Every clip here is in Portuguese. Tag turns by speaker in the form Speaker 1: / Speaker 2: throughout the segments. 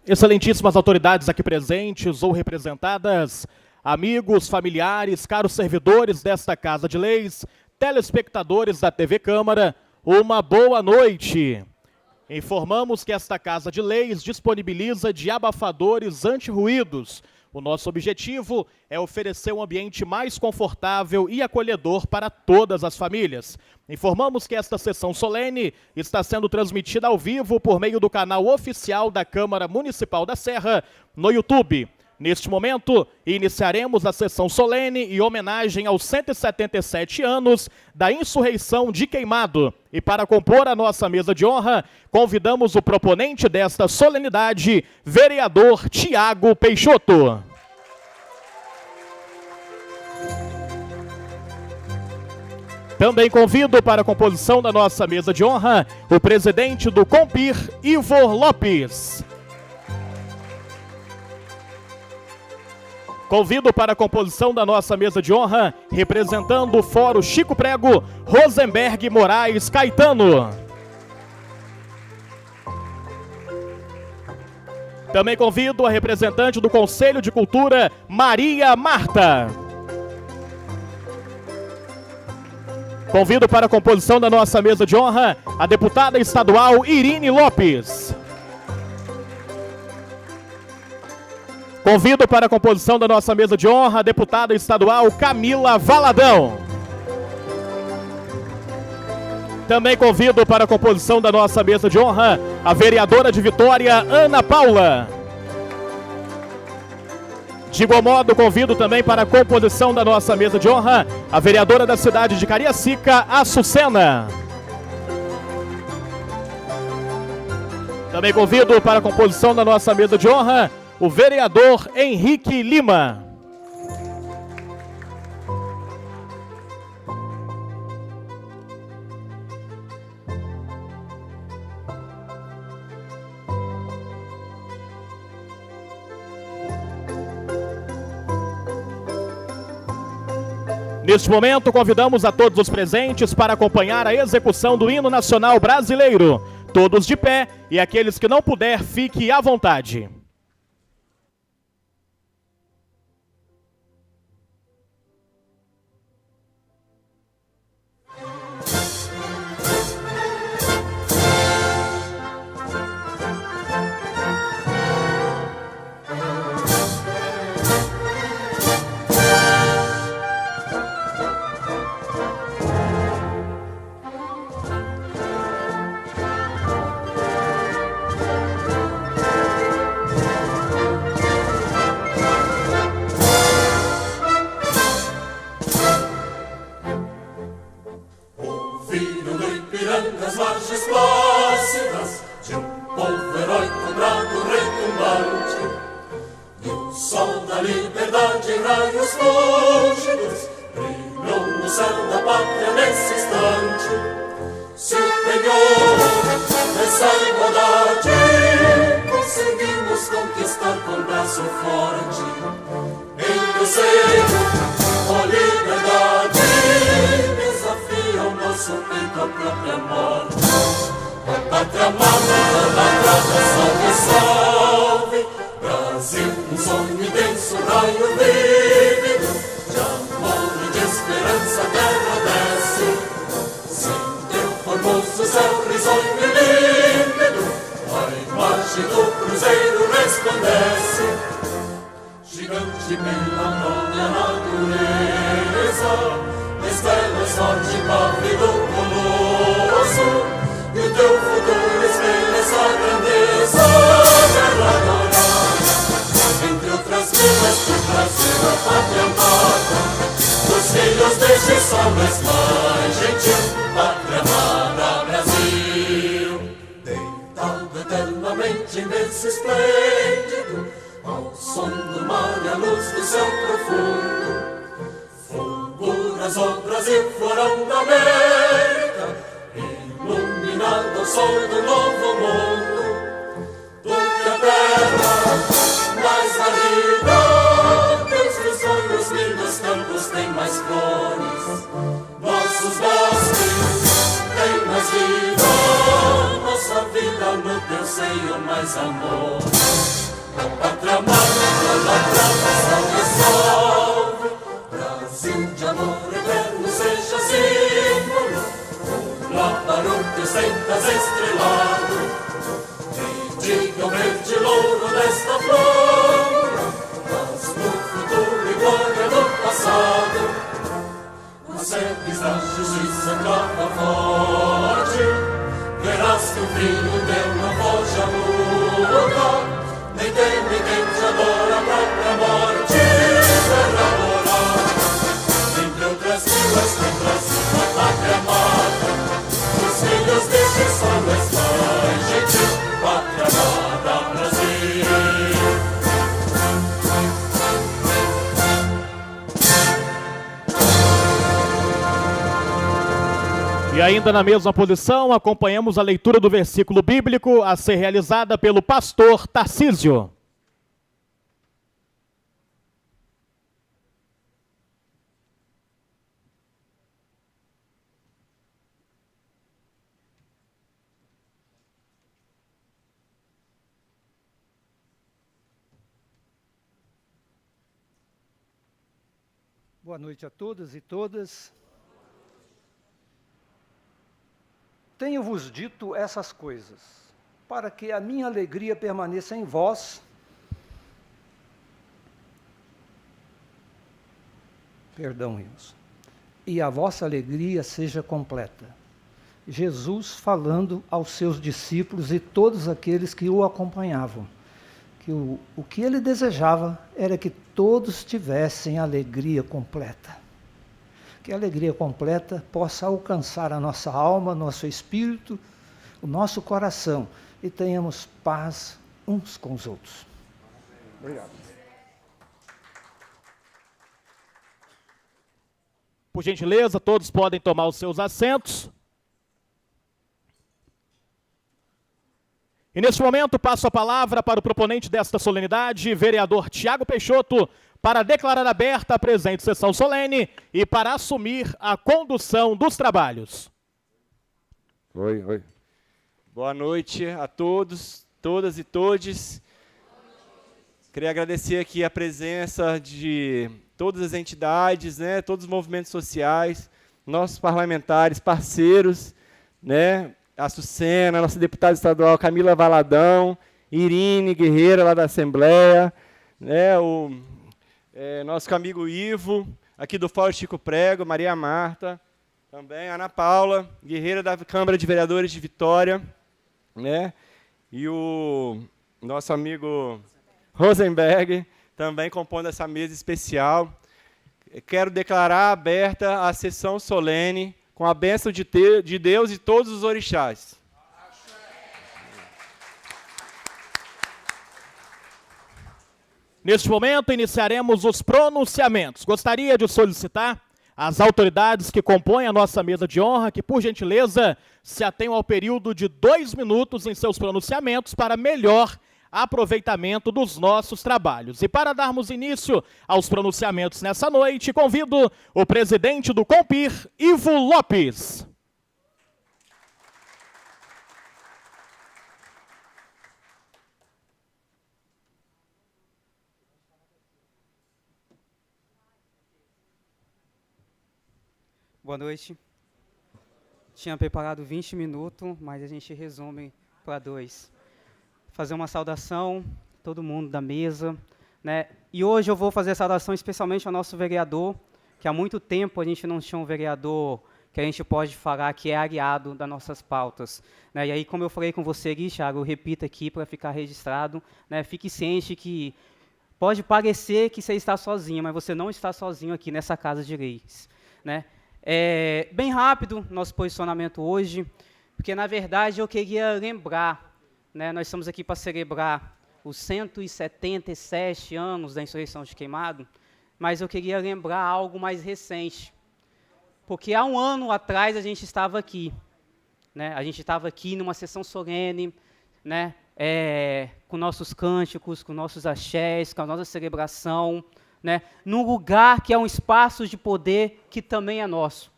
Speaker 1: Excelentíssimas autoridades aqui presentes ou representadas, amigos, familiares, caros servidores desta Casa de Leis, telespectadores da TV Câmara, uma boa noite. Informamos que esta Casa de Leis disponibiliza de abafadores anti-ruídos. O nosso objetivo é oferecer um ambiente mais confortável e acolhedor para todas as famílias. Informamos que esta sessão solene está sendo transmitida ao vivo por meio do canal oficial da Câmara Municipal da Serra no YouTube. Neste momento, iniciaremos a sessão solene em homenagem aos 177 anos da insurreição de Queimado. E para compor a nossa mesa de honra, convidamos o proponente desta solenidade, vereador Tiago Peixoto. Também convido para a composição da nossa mesa de honra, o presidente do Compir, Ivor Lopes. Convido para a composição da nossa mesa de honra, representando o Fórum Chico Prego, Rosenberg Moraes Caetano. Também convido a representante do Conselho de Cultura, Maria Marta. Convido para a composição da nossa mesa de honra, a deputada estadual Irine Lopes. Convido para a composição da nossa mesa de honra a deputada estadual Camila Valadão. Também convido para a composição da nossa mesa de honra a vereadora de Vitória, Ana Paula. De igual modo, convido também para a composição da nossa mesa de honra a vereadora da cidade de Cariacica, Açucena. Também convido para a composição da nossa mesa de honra o vereador Henrique Lima. Neste momento, convidamos a todos os presentes para acompanhar a execução do hino nacional brasileiro. Todos de pé e aqueles que não puder, fique à vontade.
Speaker 2: As margens plácidas de um povo heróico, bravo, retumbante, e o sol da liberdade em raios fúlgidos brilhou no céu da pátria nesse instante. Se o penhor dessa igualdade conseguimos conquistar com braço forte, em teu seio, ó liberdade, desafia o nosso peito a própria morte. Ó pátria amada, idolatrada, salve, salve, Brasil, um sonho intenso, raio vívido, de amor e de esperança a terra desce. Sem teu formoso céu risonho e límpido, a imagem do cruzeiro resplandece. Gigante pela própria natureza, estrelas forte pálido colosso, e o teu futuro espelha essa grandeza. Terra dourada, entre outras vilas do Brasil, a pátria amada, dos filhos deste sol mais gentil, pátria amada Brasil. Deitado eternamente em berço esplêndido, ao som do mar e à luz do céu profundo, fulguras o Brasil, florão da América, iluminado ao sol do novo mundo. Tu que a terra mais ardida, teus risonhos lindos campos têm mais flores, nossos bosques têm mais vida, nossa vida no teu anseio mais amor. Ó pátria amada, idolatrada, salve, salve. Brasil de amor eterno seja símbolo, lá para o teu sentas estrelado. E diga o verde louro desta flor, mas no futuro e glória do passado. Sedes da justiça clama forte, verás que o filho teu não foge à luta, nem teme quem te adora a própria morte. Terra morada, entre outras vilas tem Brasil a pátria amada, os filhos deste sol és mais gentil, pátria amada Brasil.
Speaker 1: E ainda na mesma posição, acompanhamos a leitura do versículo bíblico a ser realizada pelo pastor Tarcísio.
Speaker 3: Boa noite a todos e todas. Tenho-vos dito essas coisas, para que a minha alegria permaneça em vós, irmãos, e a vossa alegria seja completa. Jesus falando aos seus discípulos e todos aqueles que o acompanhavam, que o que ele desejava era que todos tivessem alegria completa. Que a alegria completa possa alcançar a nossa alma, nosso espírito, o nosso coração, e tenhamos paz uns com os outros. Obrigado.
Speaker 1: Por gentileza, todos podem tomar os seus assentos. E neste momento passo a palavra para o proponente desta solenidade, vereador Tiago Peixoto, para declarar aberta a presente sessão solene e para assumir a condução dos trabalhos.
Speaker 4: Oi. Boa noite a todos, todas e todes. Queria agradecer aqui a presença de todas as entidades, né, todos os movimentos sociais, nossos parlamentares, parceiros, né, a Sucena, nossa deputada estadual Camila Valadão, Irine Guerreira, lá da Assembleia, né, nosso amigo Ivo, aqui do Fórum Chico Prego, Maria Marta, também Ana Paula, Guerreira da Câmara de Vereadores de Vitória, né, e o nosso amigo Rosenberg, também compondo essa mesa especial. Quero declarar aberta a sessão solene, com a bênção de Deus e todos os orixás.
Speaker 1: Neste momento, iniciaremos os pronunciamentos. Gostaria de solicitar às autoridades que compõem a nossa mesa de honra que, por gentileza, se atenham ao período de 2 minutos em seus pronunciamentos para melhor aproveitamento dos nossos trabalhos. E para darmos início aos pronunciamentos nessa noite, convido o presidente do COMPIR, Ivo Lopes.
Speaker 5: Boa noite. Tinha preparado 20 minutos, mas a gente resume para 2. Fazer uma saudação, todo mundo da mesa, né? E hoje eu vou fazer a saudação especialmente ao nosso vereador, que há muito tempo a gente não tinha um vereador que a gente pode falar que é aliado das nossas pautas, né? E aí, como eu falei com você, Thiago, eu repito aqui para ficar registrado, né? Fique ciente que pode parecer que você está sozinho, mas você não está sozinho aqui nessa Casa de Leis, né? Bem rápido nosso posicionamento hoje, porque, na verdade, eu queria lembrar, né, nós estamos aqui para celebrar os 177 anos da insurreição de Queimado, mas eu queria lembrar algo mais recente, porque há um ano atrás a gente estava aqui, né, a gente estava aqui numa sessão solene, né, com nossos cânticos, com nossos axés, com a nossa celebração, né, num lugar que é um espaço de poder que também é nosso.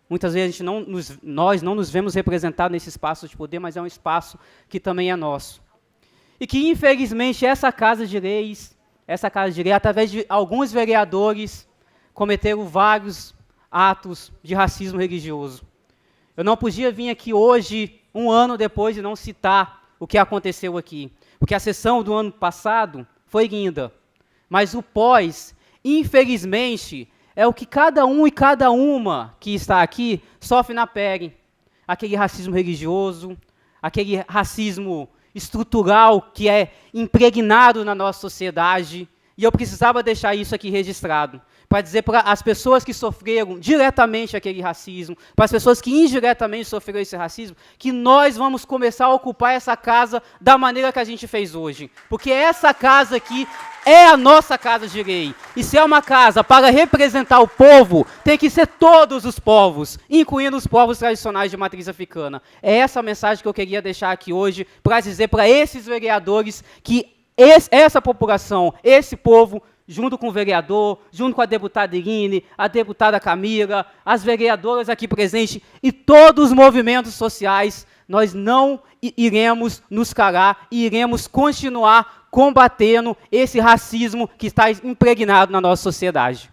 Speaker 5: Muitas vezes nós não nos vemos representados nesse espaço de poder, mas é um espaço que também é nosso. e que, infelizmente, essa Casa de Leis, através de alguns vereadores, cometeram vários atos de racismo religioso. Eu não podia vir aqui hoje, um ano depois, e não citar o que aconteceu aqui, porque a sessão do ano passado foi linda, mas o pós, infelizmente, é o que cada um e cada uma que está aqui sofre na pele. Aquele racismo religioso, aquele racismo estrutural que é impregnado na nossa sociedade, e eu precisava deixar isso aqui registrado, para dizer para as pessoas que sofreram diretamente aquele racismo, para as pessoas que indiretamente sofreram esse racismo, que nós vamos começar a ocupar essa casa da maneira que a gente fez hoje. Porque essa casa aqui é a nossa casa de lei. E se é uma casa para representar o povo, tem que ser todos os povos, incluindo os povos tradicionais de matriz africana. É essa a mensagem que eu queria deixar aqui hoje, para dizer para esses vereadores que essa população, esse povo, junto com o vereador, junto com a deputada Irine, a deputada Camila, as vereadoras aqui presentes e todos os movimentos sociais, nós não iremos nos calar e iremos continuar combatendo esse racismo que está impregnado na nossa sociedade.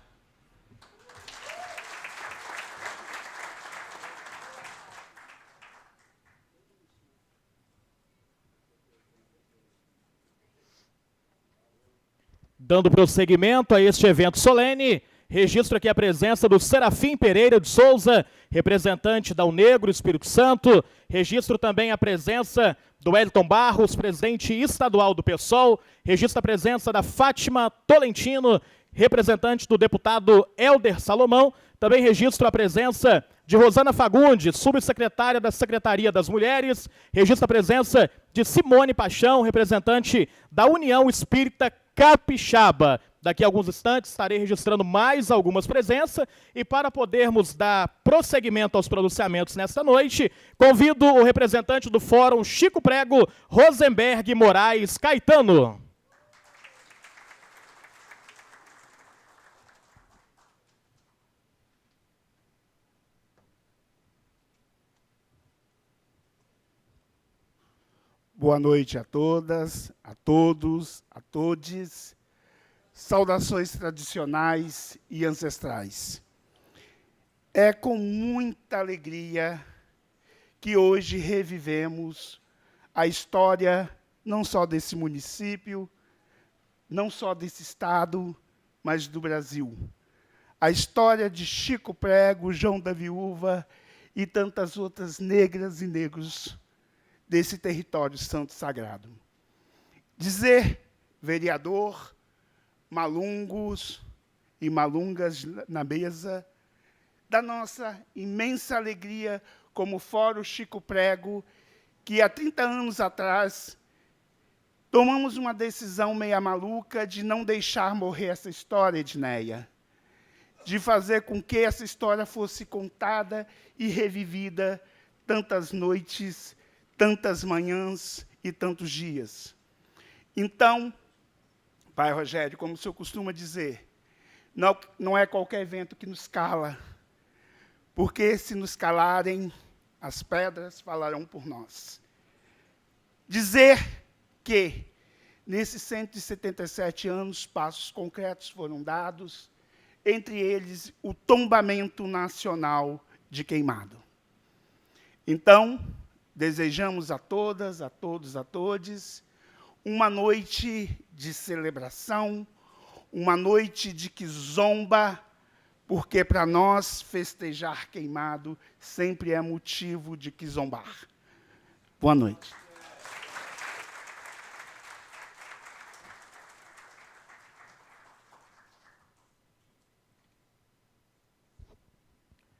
Speaker 1: Dando prosseguimento a este evento solene, registro aqui a presença do Serafim Pereira de Souza, representante da Unegro Espírito Santo. Registro também a presença do Wellington Barros, presidente estadual do PSOL. Registro a presença da Fátima Tolentino, representante do deputado Helder Salomão. Também registro a presença de Rosana Fagundes, subsecretária da Secretaria das Mulheres. Registro a presença de Simone Paixão, representante da União Espírita Capixaba. Daqui a alguns instantes estarei registrando mais algumas presenças e para podermos dar prosseguimento aos pronunciamentos nesta noite, convido o representante do Fórum Chico Prego, Rosenberg Moraes Caetano.
Speaker 6: Boa noite a todas, a todos, a todes. Saudações tradicionais e ancestrais. É com muita alegria que hoje revivemos a história não só desse município, não só desse estado, mas do Brasil. A história de Chico Prego, João da Viúva e tantas outras negras e negros desse território santo e sagrado. Dizer, vereador, malungos e malungas na mesa, da nossa imensa alegria como Fórum Chico Prego, que há 30 anos atrás tomamos uma decisão meia maluca de não deixar morrer essa história, Edneia, de fazer com que essa história fosse contada e revivida tantas noites, tantas manhãs e tantos dias. Então, Pai Rogério, como o senhor costuma dizer, não é qualquer evento que nos cala, porque se nos calarem, as pedras falarão por nós. Dizer que, nesses 177 anos, passos concretos foram dados, entre eles o tombamento nacional de Queimado. Então, desejamos a todas, a todos, a todes, uma noite de celebração, uma noite de quizomba, porque para nós festejar Queimado sempre é motivo de quizombar. Boa noite.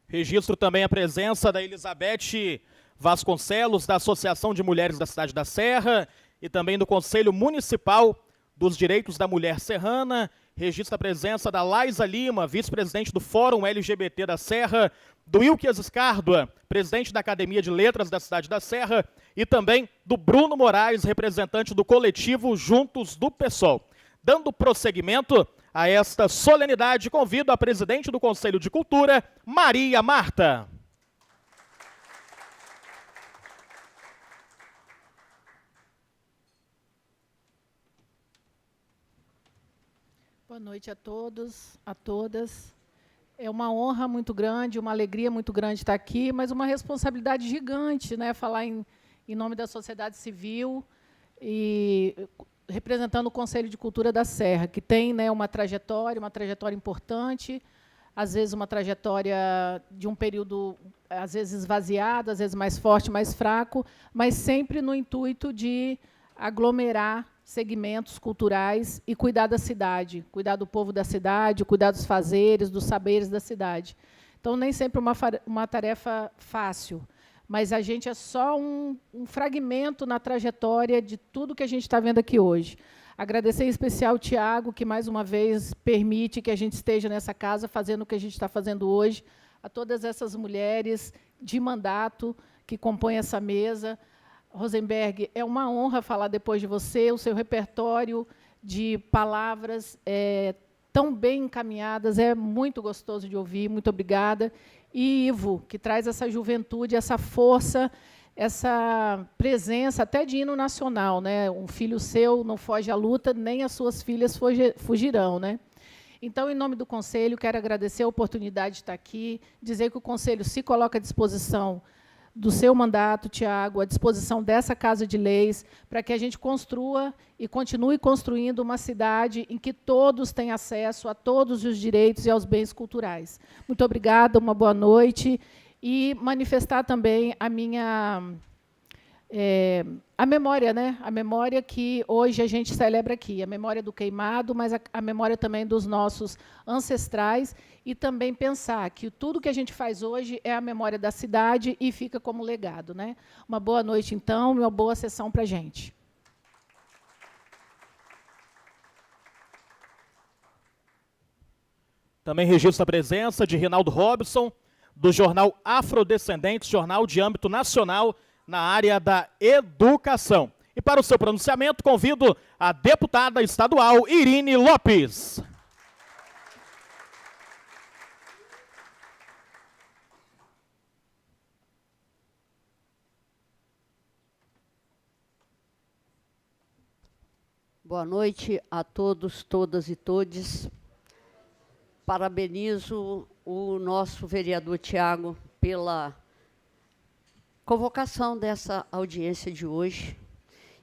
Speaker 1: Registro também a presença da Elizabeth Vasconcelos, da Associação de Mulheres da Cidade da Serra, e também do Conselho Municipal dos Direitos da Mulher Serrana. Registra a presença da Laisa Lima, vice-presidente do Fórum LGBT da Serra, do Wilkias Escárdua, presidente da Academia de Letras da Cidade da Serra, e também do Bruno Moraes, representante do coletivo Juntos do PSOL. Dando prosseguimento a esta solenidade, convido a presidente do Conselho de Cultura, Maria Marta.
Speaker 7: Boa noite a todos, a todas. É uma honra muito grande, uma alegria muito grande estar aqui, mas uma responsabilidade gigante, né, falar em nome da sociedade civil e representando o Conselho de Cultura da Serra, que tem, né, uma trajetória importante, às vezes uma trajetória de um período, às vezes esvaziado, às vezes mais forte, mais fraco, mas sempre no intuito de aglomerar segmentos culturais e cuidar da cidade, cuidar do povo da cidade, cuidar dos fazeres, dos saberes da cidade. Então, nem sempre uma tarefa fácil, mas a gente é só um fragmento na trajetória de tudo que a gente está vendo aqui hoje. Agradecer em especial ao Tiago, que, mais uma vez, permite que a gente esteja nessa casa fazendo o que a gente está fazendo hoje, a todas essas mulheres de mandato que compõem essa mesa. Rosenberg, é uma honra falar depois de você, o seu repertório de palavras tão bem encaminhadas, é muito gostoso de ouvir, muito obrigada. E Ivo, que traz essa juventude, essa força, essa presença até de hino nacional, né? Um filho seu não foge à luta, nem as suas filhas fugirão, né? Então, em nome do Conselho, quero agradecer a oportunidade de estar aqui, dizer que o Conselho se coloca à disposição do seu mandato, Tiago, à disposição dessa Casa de Leis, para que a gente construa e continue construindo uma cidade em que todos têm acesso a todos os direitos e aos bens culturais. Muito obrigada, uma boa noite, e manifestar também a minha a memória, né? A memória que hoje a gente celebra aqui, a memória do queimado, mas a memória também dos nossos ancestrais, e também pensar que tudo que a gente faz hoje é a memória da cidade e fica como legado, né? Uma boa noite, então, e uma boa sessão para a gente.
Speaker 1: Também registro a presença de Rinaldo Robson, do jornal Afrodescendentes, jornal de âmbito nacional, na área da educação. E para o seu pronunciamento, convido a deputada estadual Irine Lopes.
Speaker 8: Boa noite a todos, todas e todes. Parabenizo o nosso vereador Tiago pela convocação dessa audiência de hoje.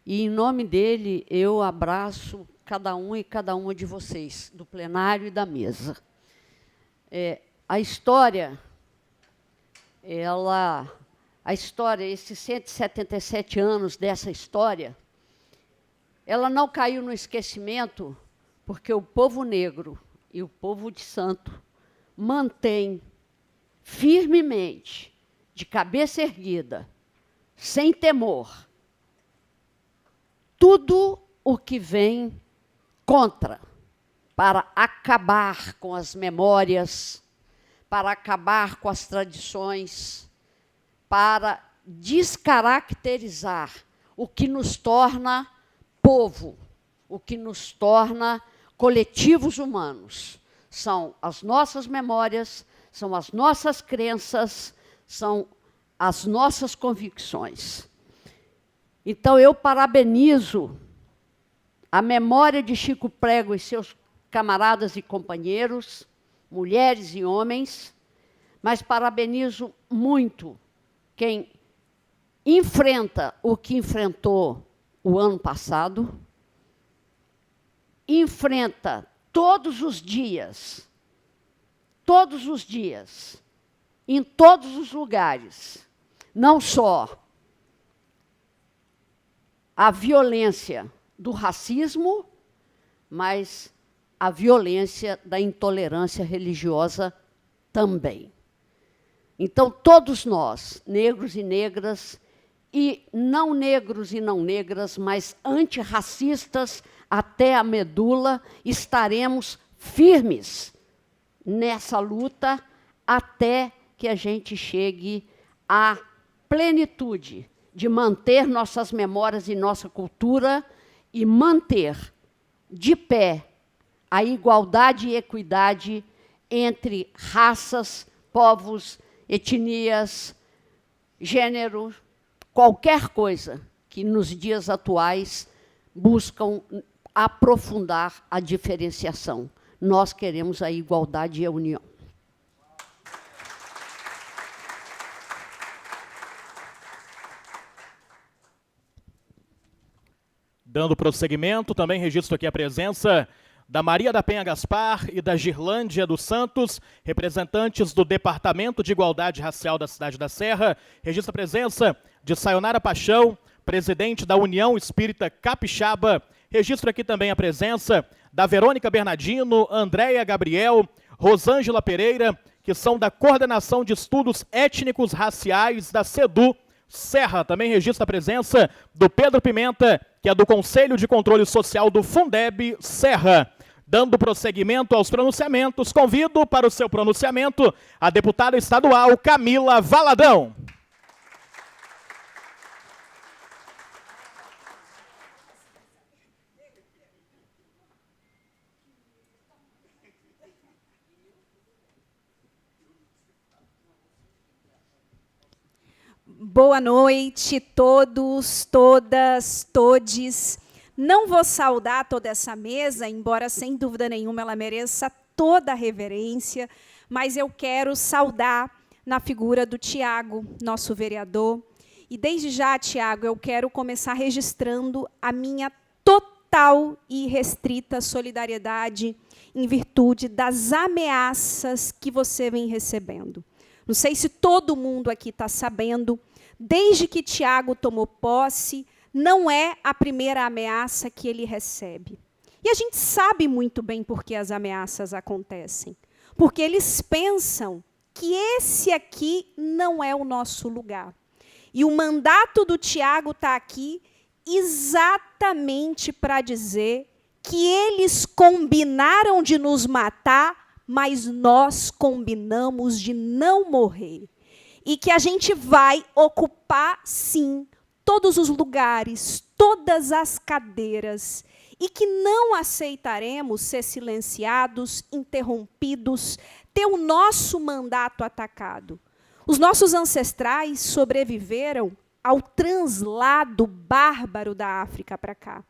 Speaker 8: E, em nome dele, eu abraço cada um e cada uma de vocês, do plenário e da mesa. A história, esses 177 anos dessa história, ela não caiu no esquecimento porque o povo negro e o povo de Santo mantém firmemente, de cabeça erguida, sem temor, tudo o que vem contra, para acabar com as memórias, para acabar com as tradições, para descaracterizar o que nos torna povo, o que nos torna coletivos humanos. São as nossas memórias, são as nossas crenças, são as nossas convicções. Então, eu parabenizo a memória de Chico Prego e seus camaradas e companheiros, mulheres e homens, mas parabenizo muito quem enfrenta o que enfrentou o ano passado, enfrenta todos os dias, em todos os lugares, não só a violência do racismo, mas a violência da intolerância religiosa também. Então, todos nós, negros e negras, e não negras, mas antirracistas até a medula, estaremos firmes nessa luta até que a gente chegue à plenitude de manter nossas memórias e nossa cultura e manter de pé a igualdade e equidade entre raças, povos, etnias, gênero, qualquer coisa que nos dias atuais buscam aprofundar a diferenciação. Nós queremos a igualdade e a união.
Speaker 1: Dando prosseguimento, também registro aqui a presença da Maria da Penha Gaspar e da Girlândia dos Santos, representantes do Departamento de Igualdade Racial da cidade da Serra. Registro a presença de Sayonara Paixão, presidente da União Espírita Capixaba. Registro aqui também a presença da Verônica Bernardino, Andréia Gabriel, Rosângela Pereira, que são da Coordenação de Estudos Étnicos Raciais da CEDU Serra. Também registra a presença do Pedro Pimenta, que é do Conselho de Controle Social do Fundeb Serra. Dando prosseguimento aos pronunciamentos, convido para o seu pronunciamento a deputada estadual Camila Valadão.
Speaker 9: Boa noite, todos, todas, todes. Não vou saudar toda essa mesa, embora, sem dúvida nenhuma, ela mereça toda a reverência, mas eu quero saudar na figura do Tiago, nosso vereador. E, desde já, Tiago, eu quero começar registrando a minha total e restrita solidariedade em virtude das ameaças que você vem recebendo. Não sei se todo mundo aqui está sabendo, desde que Tiago tomou posse, não é a primeira ameaça que ele recebe. E a gente sabe muito bem por que as ameaças acontecem. Porque eles pensam que esse aqui não é o nosso lugar. E o mandato do Tiago está aqui exatamente para dizer que eles combinaram de nos matar, mas nós combinamos de não morrer. E que a gente vai ocupar, sim, todos os lugares, todas as cadeiras, e que não aceitaremos ser silenciados, interrompidos, ter o nosso mandato atacado. Os nossos ancestrais sobreviveram ao translado bárbaro da África para cá.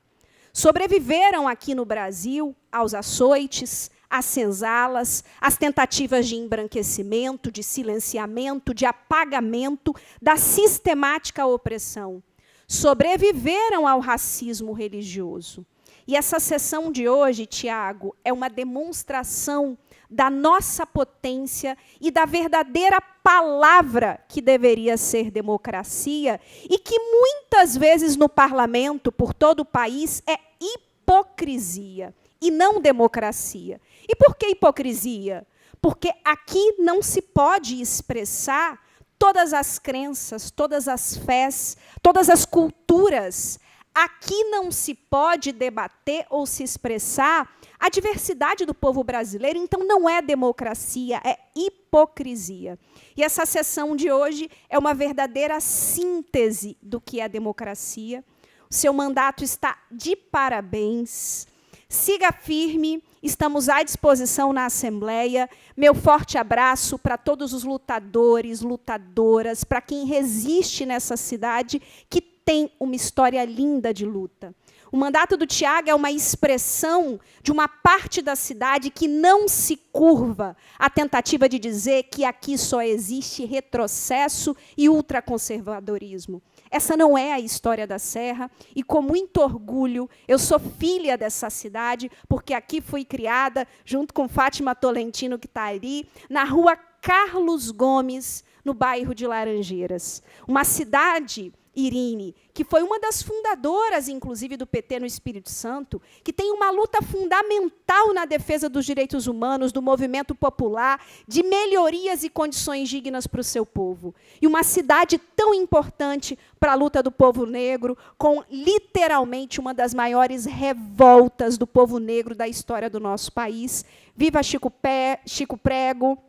Speaker 9: Sobreviveram aqui no Brasil aos açoites, às senzalas, às tentativas de embranquecimento, de silenciamento, de apagamento da sistemática opressão. Sobreviveram ao racismo religioso. E essa sessão de hoje, Tiago, é uma demonstração da nossa potência e da verdadeira palavra que deveria ser democracia e que muitas vezes no parlamento, por todo o país, é hipocrisia e não democracia. E por que hipocrisia? Porque aqui não se pode expressar todas as crenças, todas as fés, todas as culturas. Aqui não se pode debater ou se expressar a diversidade do povo brasileiro, então não é democracia, é hipocrisia. E essa sessão de hoje é uma verdadeira síntese do que é democracia. O seu mandato está de parabéns. Siga firme, estamos à disposição na Assembleia. Meu forte abraço para todos os lutadores, lutadoras, para quem resiste nessa cidade, que tem uma história linda de luta. O mandato do Tiago é uma expressão de uma parte da cidade que não se curva à tentativa de dizer que aqui só existe retrocesso e ultraconservadorismo. Essa não é a história da Serra, e com muito orgulho, eu sou filha dessa cidade, porque aqui fui criada, junto com Fátima Tolentino, que está ali, na rua Carlos Gomes, no bairro de Laranjeiras. Uma cidade, Irine, que foi uma das fundadoras, inclusive, do PT no Espírito Santo, que tem uma luta fundamental na defesa dos direitos humanos, do movimento popular, de melhorias e condições dignas para o seu povo. E uma cidade tão importante para a luta do povo negro, com, literalmente, uma das maiores revoltas do povo negro da história do nosso país. Viva Chico Prego!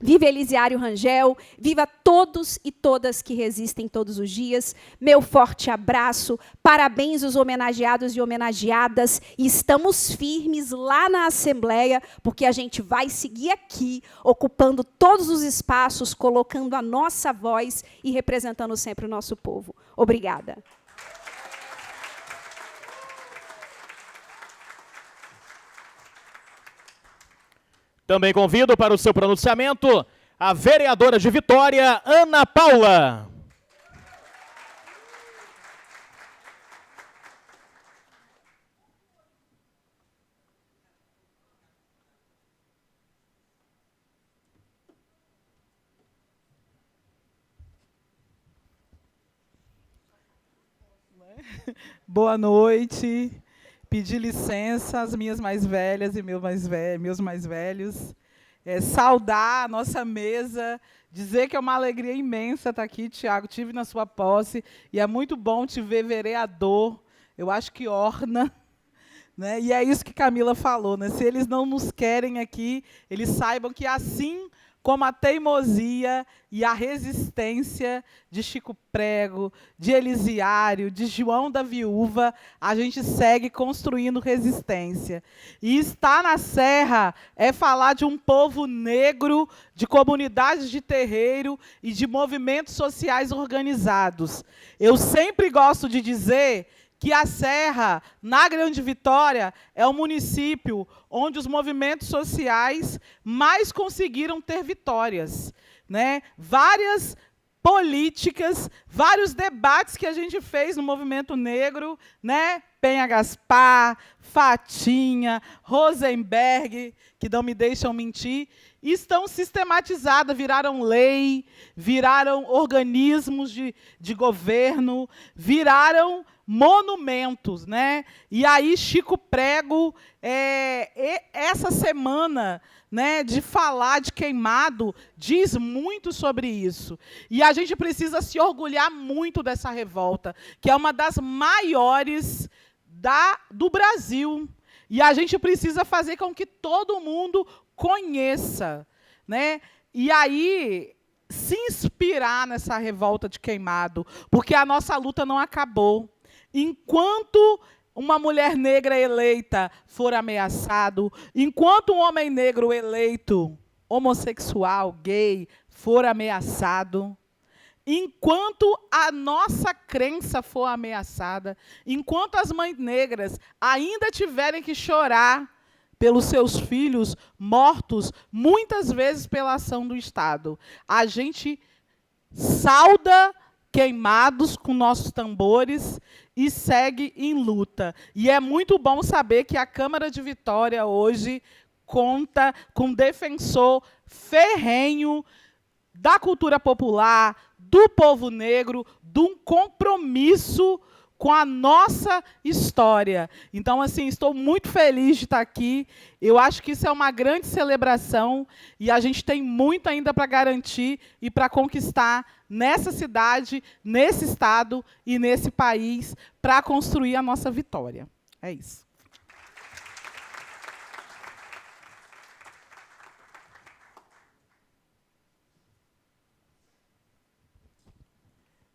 Speaker 9: Viva Elisiário Rangel, viva todos e todas que resistem todos os dias. Meu forte abraço, parabéns aos homenageados e homenageadas. E estamos firmes lá na Assembleia, porque a gente vai seguir aqui, ocupando todos os espaços, colocando a nossa voz e representando sempre o nosso povo. Obrigada.
Speaker 1: Também convido para o seu pronunciamento a vereadora de Vitória, Ana Paula.
Speaker 10: Boa noite. Pedir licença às minhas mais velhas e meus mais velhos. Saudar a nossa mesa, dizer que é uma alegria imensa estar aqui, Tiago. Tive na sua posse e é muito bom te ver vereador. Eu acho que orna. Né? E é isso que Camila falou. Né? Se eles não nos querem aqui, eles saibam que assim como a teimosia e a resistência de Chico Prego, de Elisiário, de João da Viúva, a gente segue construindo resistência. E estar na Serra é falar de um povo negro, de comunidades de terreiro e de movimentos sociais organizados. Eu sempre gosto de dizer que a Serra, na Grande Vitória, é o município onde os movimentos sociais mais conseguiram ter vitórias. Né? Várias políticas, vários debates que a gente fez no movimento negro, né? Penha Gaspar, Fatinha, Rosenberg, que não me deixam mentir, estão sistematizadas, viraram lei, viraram organismos de governo, viraram monumentos, né? E aí Chico Prego, essa semana, né, de falar de Queimado, diz muito sobre isso. E a gente precisa se orgulhar muito dessa revolta, que é uma das maiores do Brasil. E a gente precisa fazer com que todo mundo conheça, né? E aí se inspirar nessa revolta de Queimado, porque a nossa luta não acabou. Enquanto uma mulher negra eleita for ameaçado, enquanto um homem negro eleito, homossexual, gay, for ameaçado, enquanto a nossa crença for ameaçada, enquanto as mães negras ainda tiverem que chorar pelos seus filhos mortos, muitas vezes pela ação do Estado, a gente sauda Queimados com nossos tambores e segue em luta. E é muito bom saber que a Câmara de Vitória hoje conta com um defensor ferrenho da cultura popular, do povo negro, de um compromisso com a nossa história. Então, assim, estou muito feliz de estar aqui. Eu acho que isso é uma grande celebração e a gente tem muito ainda para garantir e para conquistar nessa cidade, nesse estado e nesse país para construir a nossa vitória. É isso.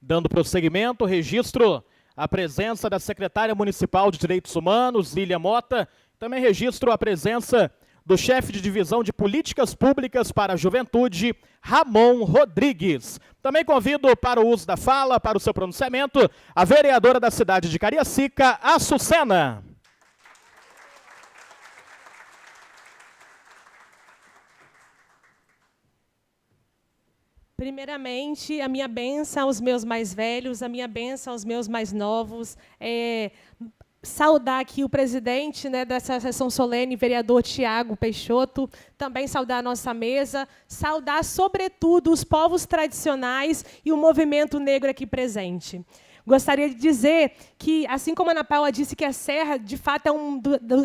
Speaker 1: Dando prosseguimento, registro a presença da secretária municipal de Direitos Humanos, Lília Mota. Também registro a presença do chefe de divisão de políticas públicas para a juventude, Ramon Rodrigues. Também convido para o uso da fala, para o seu pronunciamento, a vereadora da cidade de Cariacica, Açucena.
Speaker 11: Primeiramente, a minha bênção aos meus mais velhos, a minha bênção aos meus mais novos. Saudar aqui o presidente, né, dessa sessão solene, vereador Tiago Peixoto, também saudar a nossa mesa, saudar, sobretudo, os povos tradicionais e o movimento negro aqui presente. Gostaria de dizer que, assim como a Ana Paula disse que a Serra, de fato, é uma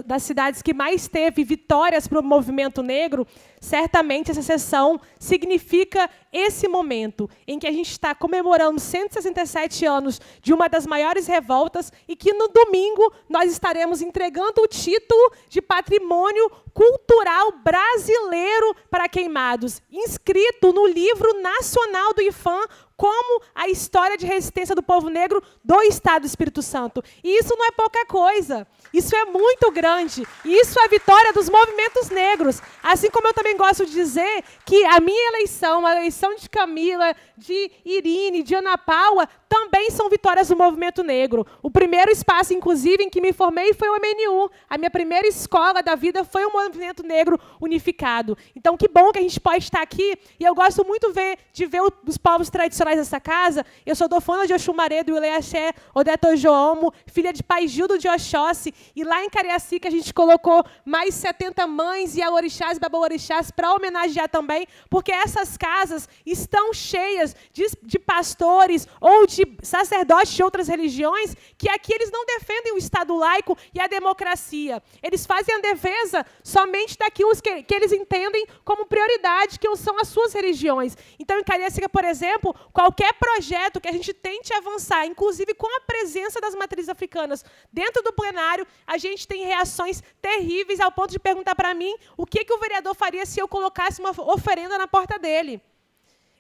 Speaker 11: das cidades que mais teve vitórias para o movimento negro, certamente essa sessão significa esse momento em que a gente está comemorando 167 anos de uma das maiores revoltas e que, no domingo, nós estaremos entregando o título de Patrimônio Cultural Brasileiro para Queimados, inscrito no Livro Nacional do IPHAN, como a história de resistência do povo negro do Estado do Espírito Santo. E isso não é pouca coisa. Isso é muito grande. E isso é a vitória dos movimentos negros. Assim como eu também gosto de dizer que a minha eleição, a eleição de Camila, de Irine, de Ana Paula, também também são vitórias do movimento negro. O primeiro espaço, inclusive, em que me formei foi o MNU. A minha primeira escola da vida foi o movimento negro unificado. Então, que bom que a gente pode estar aqui. E eu gosto muito de ver os povos tradicionais dessa casa. Eu sou dofona de Oxumaré, do Ileaxé, Odeto Joomo, filha de Pai Gildo de Oxóssi. E lá em Cariacica a gente colocou mais 70 mães e alorixás e babalorixás para homenagear também, porque essas casas estão cheias de pastores ou de sacerdotes de outras religiões que aqui eles não defendem o Estado laico e a democracia. Eles fazem a defesa somente daquilo que eles entendem como prioridade, que são as suas religiões. Então, em Cariacica, por exemplo, qualquer projeto que a gente tente avançar, inclusive com a presença das matrizes africanas dentro do plenário, a gente tem reações terríveis ao ponto de perguntar para mim o que o vereador faria se eu colocasse uma oferenda na porta dele.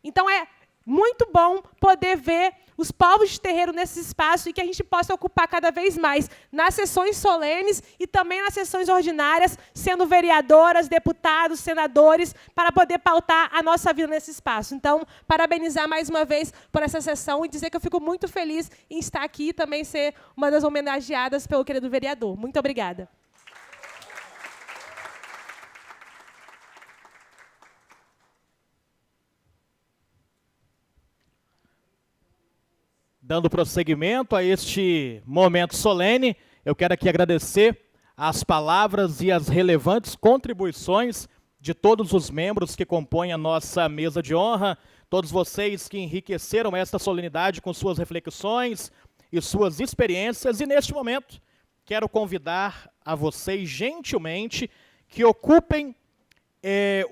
Speaker 11: Então, é muito bom poder ver os povos de terreiro nesse espaço e que a gente possa ocupar cada vez mais nas sessões solenes e também nas sessões ordinárias, sendo vereadoras, deputados, senadores, para poder pautar a nossa vida nesse espaço. Então, parabenizar mais uma vez por essa sessão e dizer que eu fico muito feliz em estar aqui e também ser uma das homenageadas pelo querido vereador. Muito obrigada.
Speaker 1: Dando prosseguimento a este momento solene, eu quero aqui agradecer as palavras e as relevantes contribuições de todos os membros que compõem a nossa mesa de honra, todos vocês que enriqueceram esta solenidade com suas reflexões e suas experiências. E neste momento, quero convidar a vocês gentilmente que ocupem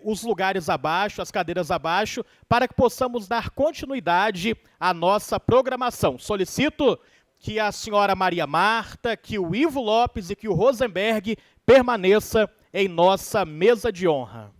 Speaker 1: os lugares abaixo, as cadeiras abaixo, para que possamos dar continuidade à nossa programação. Solicito que a senhora Maria Marta, que o Ivo Lopes e que o Rosenberg permaneça em nossa mesa de honra.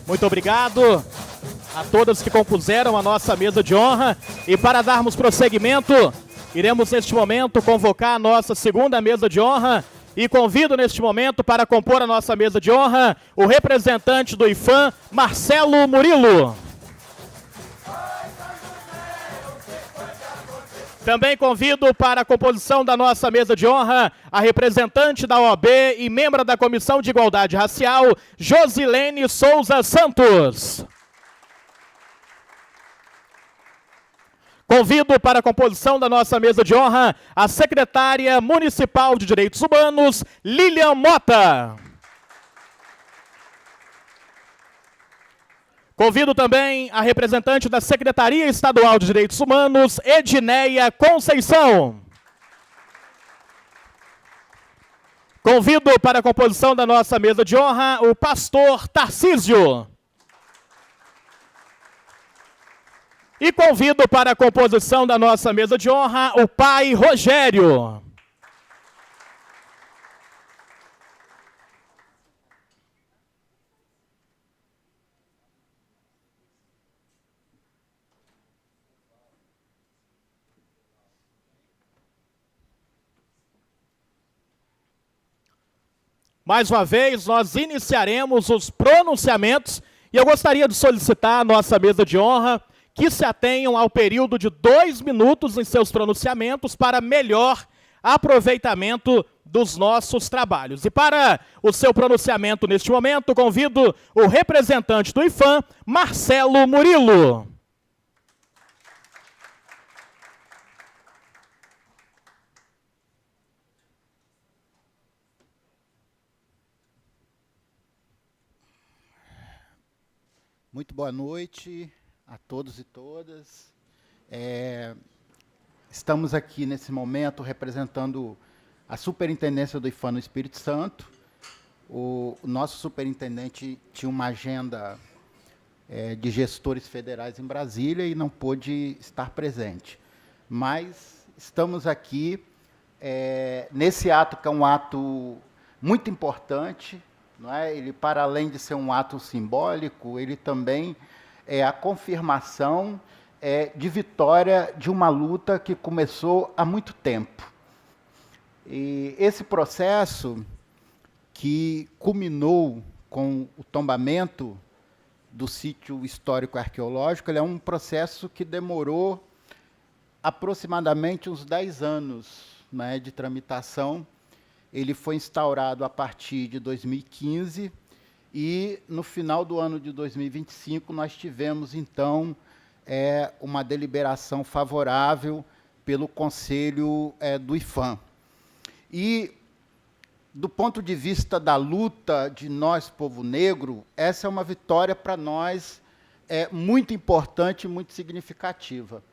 Speaker 1: Muito obrigado a todas que compuseram a nossa mesa de honra. E para darmos prosseguimento, iremos neste momento convocar a nossa segunda mesa de honra. E convido neste momento para compor a nossa mesa de honra o representante do IFAM, Marcelo Murilo. Também convido para a composição da nossa mesa de honra a representante da OAB e membro da Comissão de Igualdade Racial, Josilene Souza Santos. Convido para a composição da nossa mesa de honra a secretária municipal de Direitos Humanos, Lilian Mota. Convido também a representante da Secretaria Estadual de Direitos Humanos, Edneia Conceição. Convido para a composição da nossa mesa de honra o pastor Tarcísio. E convido para a composição da nossa mesa de honra o pai Rogério. Mais uma vez, nós iniciaremos os pronunciamentos e eu gostaria de solicitar à nossa mesa de honra que se atenham ao período de 2 minutos em seus pronunciamentos para melhor aproveitamento dos nossos trabalhos. E para o seu pronunciamento neste momento, convido o representante do IFAM, Marcelo Murilo.
Speaker 12: Muito boa noite a todos e todas. Estamos aqui nesse momento representando a Superintendência do IFAM no Espírito Santo. O nosso superintendente tinha uma agenda de gestores federais em Brasília e não pôde estar presente. Mas estamos aqui nesse ato, que é um ato muito importante, não é? Ele, para além de ser um ato simbólico, ele também é a confirmação de vitória de uma luta que começou há muito tempo. E esse processo, que culminou com o tombamento do sítio histórico arqueológico, ele é um processo que demorou aproximadamente uns 10 anos, né, de tramitação. Ele foi instaurado a partir de 2015 e, no final do ano de 2025, nós tivemos, então, uma deliberação favorável pelo Conselho do IPHAN. E, do ponto de vista da luta de nós, povo negro, essa é uma vitória para nós muito importante, muito significativa.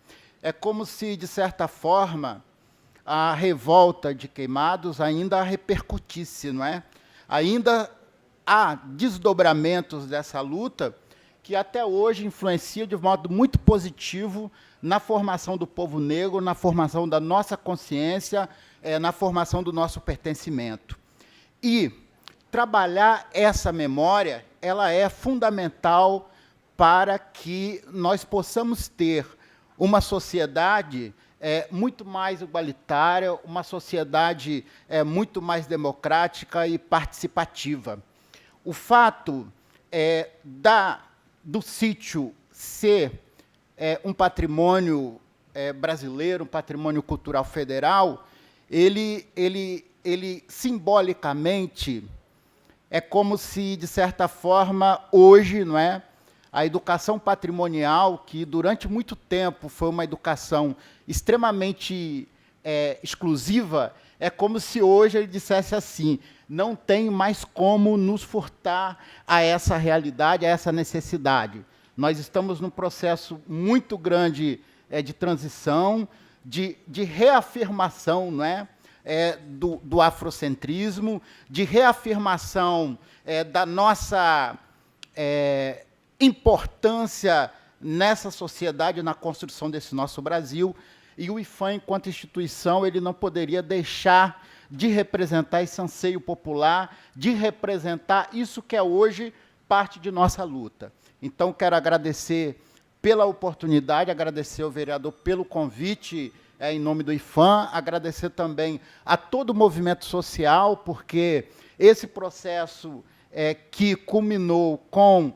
Speaker 12: É como se, de certa forma, a revolta de Queimados ainda repercutisse, não é? Ainda há desdobramentos dessa luta que até hoje influencia de modo muito positivo na formação do povo negro, na formação da nossa consciência, na formação do nosso pertencimento. E trabalhar essa memória, ela é fundamental para que nós possamos ter uma sociedade muito mais igualitária, uma sociedade muito mais democrática e participativa. O fato do sítio ser um patrimônio brasileiro, um patrimônio cultural federal, ele simbolicamente é como se, de certa forma, hoje, não é, a educação patrimonial, que durante muito tempo foi uma educação extremamente exclusiva, é como se hoje ele dissesse assim: não tem mais como nos furtar a essa realidade, a essa necessidade. Nós estamos num processo muito grande de transição, de reafirmação, não é? Do afrocentrismo, de reafirmação da nossa importância nessa sociedade, na construção desse nosso Brasil, e o IPHAN, enquanto instituição, ele não poderia deixar de representar esse anseio popular, de representar isso que é hoje parte de nossa luta. Então, quero agradecer pela oportunidade, agradecer ao vereador pelo convite em nome do IPHAN, agradecer também a todo o movimento social, porque esse processo que culminou com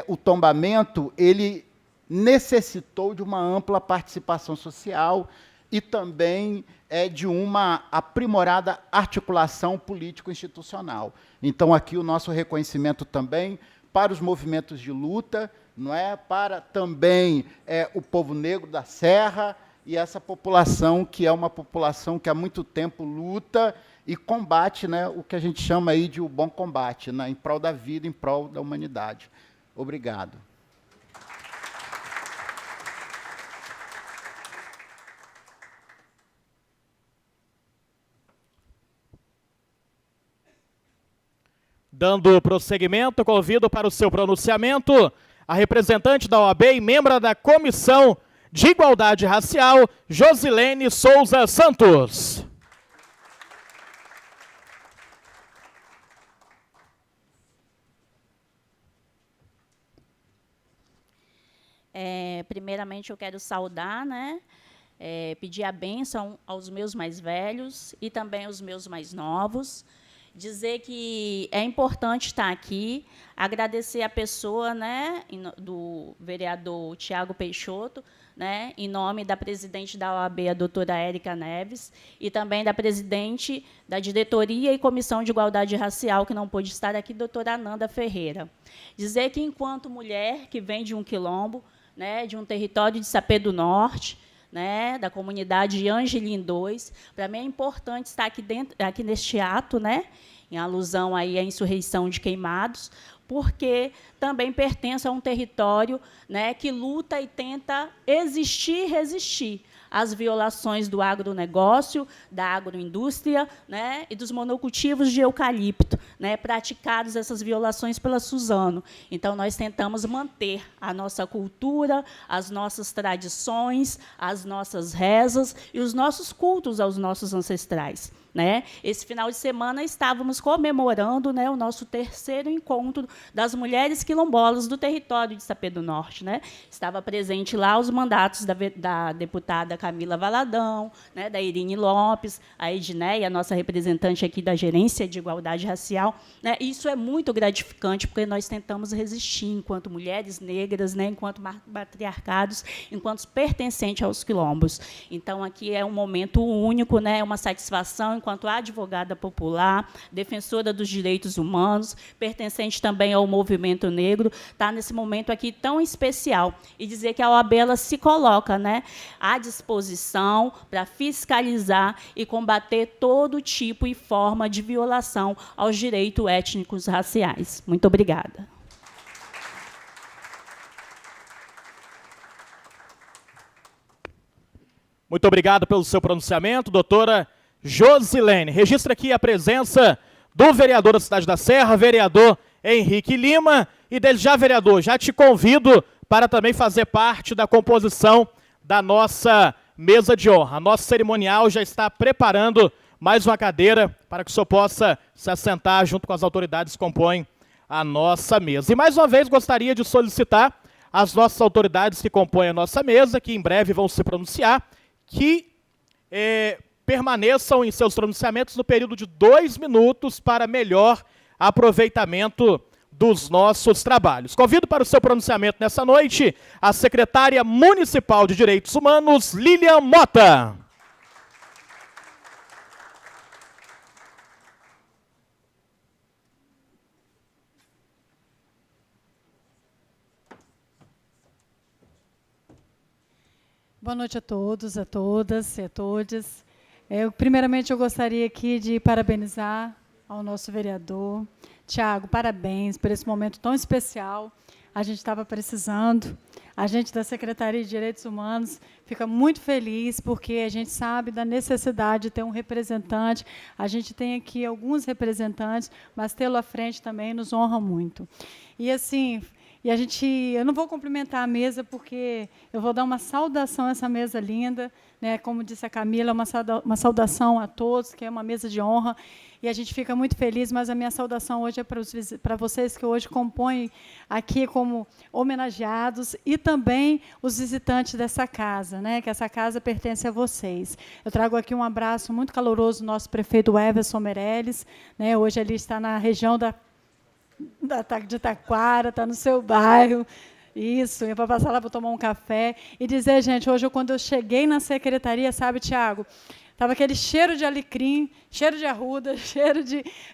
Speaker 12: o tombamento, ele necessitou de uma ampla participação social e também de uma aprimorada articulação político-institucional. Então, aqui o nosso reconhecimento também para os movimentos de luta, não é? Para também o povo negro da Serra e essa população, que é uma população que há muito tempo luta e combate, né, o que a gente chama aí de o bom combate, né, em prol da vida, em prol da humanidade. Obrigado.
Speaker 1: Dando prosseguimento, convido para o seu pronunciamento a representante da OAB e membro da Comissão de Igualdade Racial, Josilene Souza Santos.
Speaker 13: Primeiramente, eu quero saudar, né, pedir a bênção aos meus mais velhos e também aos meus mais novos, dizer que é importante estar aqui, agradecer a pessoa, né, do vereador Tiago Peixoto, né, em nome da presidente da OAB, a doutora Érica Neves, e também da presidente da Diretoria e Comissão de Igualdade Racial, que não pôde estar aqui, doutora Ananda Ferreira. Dizer que, enquanto mulher que vem de um quilombo, né, de um território de Sapê do Norte, né, da comunidade Angelim 2, para mim é importante estar aqui neste ato, né, em alusão aí à insurreição de Queimados, porque também pertence a um território, né, que luta e tenta existir e resistir às violações do agronegócio, da agroindústria, né, e dos monocultivos de eucalipto, né, praticados essas violações pela Suzano. Então, nós tentamos manter a nossa cultura, as nossas tradições, as nossas rezas e os nossos cultos aos nossos ancestrais. né? Esse final de semana estávamos comemorando, né, o nosso 3º encontro das mulheres quilombolas do território de Sapé do Norte, né? Estava presente lá os mandatos da deputada Camila Valadão, né, da Irine Lopes, a Edneia, a nossa representante aqui da Gerência de Igualdade Racial, né? Isso é muito gratificante, porque nós tentamos resistir enquanto mulheres negras, né, enquanto matriarcados, enquanto pertencentes aos quilombos. Então, aqui é um momento único, né, uma satisfação enquanto advogada popular, defensora dos direitos humanos, pertencente também ao movimento negro, estar nesse momento aqui tão especial e dizer que a OAB ela se coloca, né, à disposição para fiscalizar e combater todo tipo e forma de violação aos direitos étnicos raciais. Muito obrigada.
Speaker 1: Muito obrigado pelo seu pronunciamento, doutora Josilene. Registra aqui a presença do vereador da Cidade da Serra, vereador Henrique Lima, e desde já, vereador, já te convido para também fazer parte da composição da nossa mesa de honra. Nosso cerimonial já está preparando mais uma cadeira para que o senhor possa se assentar junto com as autoridades que compõem a nossa mesa. E mais uma vez gostaria de solicitar às nossas autoridades que compõem a nossa mesa, que em breve vão se pronunciar, que permaneçam em seus pronunciamentos no período de 2 minutos para melhor aproveitamento dos nossos trabalhos. Convido para o seu pronunciamento nessa noite a secretária municipal de Direitos Humanos, Lilian Mota.
Speaker 14: Boa noite a todos, a todas e a todos. Primeiramente, eu gostaria aqui de parabenizar ao nosso vereador. Tiago, parabéns por esse momento tão especial. A gente estava precisando. A gente da Secretaria de Direitos Humanos fica muito feliz, porque a gente sabe da necessidade de ter um representante. A gente tem aqui alguns representantes, mas tê-lo à frente também nos honra muito. E, assim... eu não vou cumprimentar a mesa, porque eu vou dar uma saudação a essa mesa linda, né? Como disse a Camila, uma saudação a todos, que é uma mesa de honra, e a gente fica muito feliz, mas a minha saudação hoje é para vocês que hoje compõem aqui como homenageados, e também os visitantes dessa casa, né? Que essa casa pertence a vocês. Eu trago aqui um abraço muito caloroso do nosso prefeito Everson Meirelles, né? Hoje ele está na região de Taquara, está no seu bairro. Isso, eu vou passar lá para tomar um café. E dizer, gente, hoje, quando eu cheguei na secretaria, sabe, Tiago, estava aquele cheiro de alecrim, cheiro de arruda,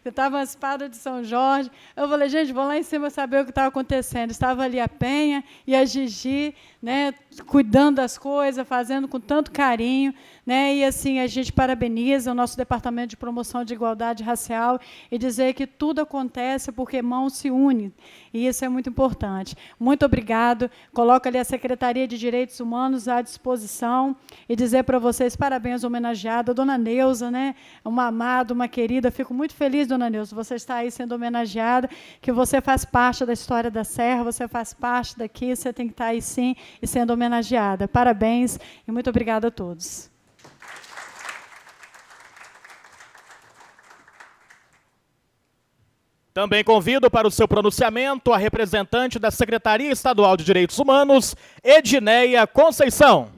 Speaker 14: estava uma espada de São Jorge. Eu falei, gente, vou lá em cima saber o que estava acontecendo. Estava ali a Penha e a Gigi, né, cuidando das coisas, fazendo com tanto carinho, né? E assim, a gente parabeniza o nosso Departamento de Promoção de Igualdade Racial e dizer que tudo acontece porque mãos se unem. E isso é muito importante. Muito obrigado. Coloco ali a Secretaria de Direitos Humanos à disposição e dizer para vocês, parabéns, homenageada, a dona Neuza, né? Uma amada, uma querida. Fico muito feliz, dona Neuza, você está aí sendo homenageada, que você faz parte da história da Serra, você faz parte daqui, você tem que estar aí sim e sendo homenageada. Parabéns e muito obrigada a todos.
Speaker 1: Também convido para o seu pronunciamento a representante da Secretaria Estadual de Direitos Humanos, Edneia Conceição.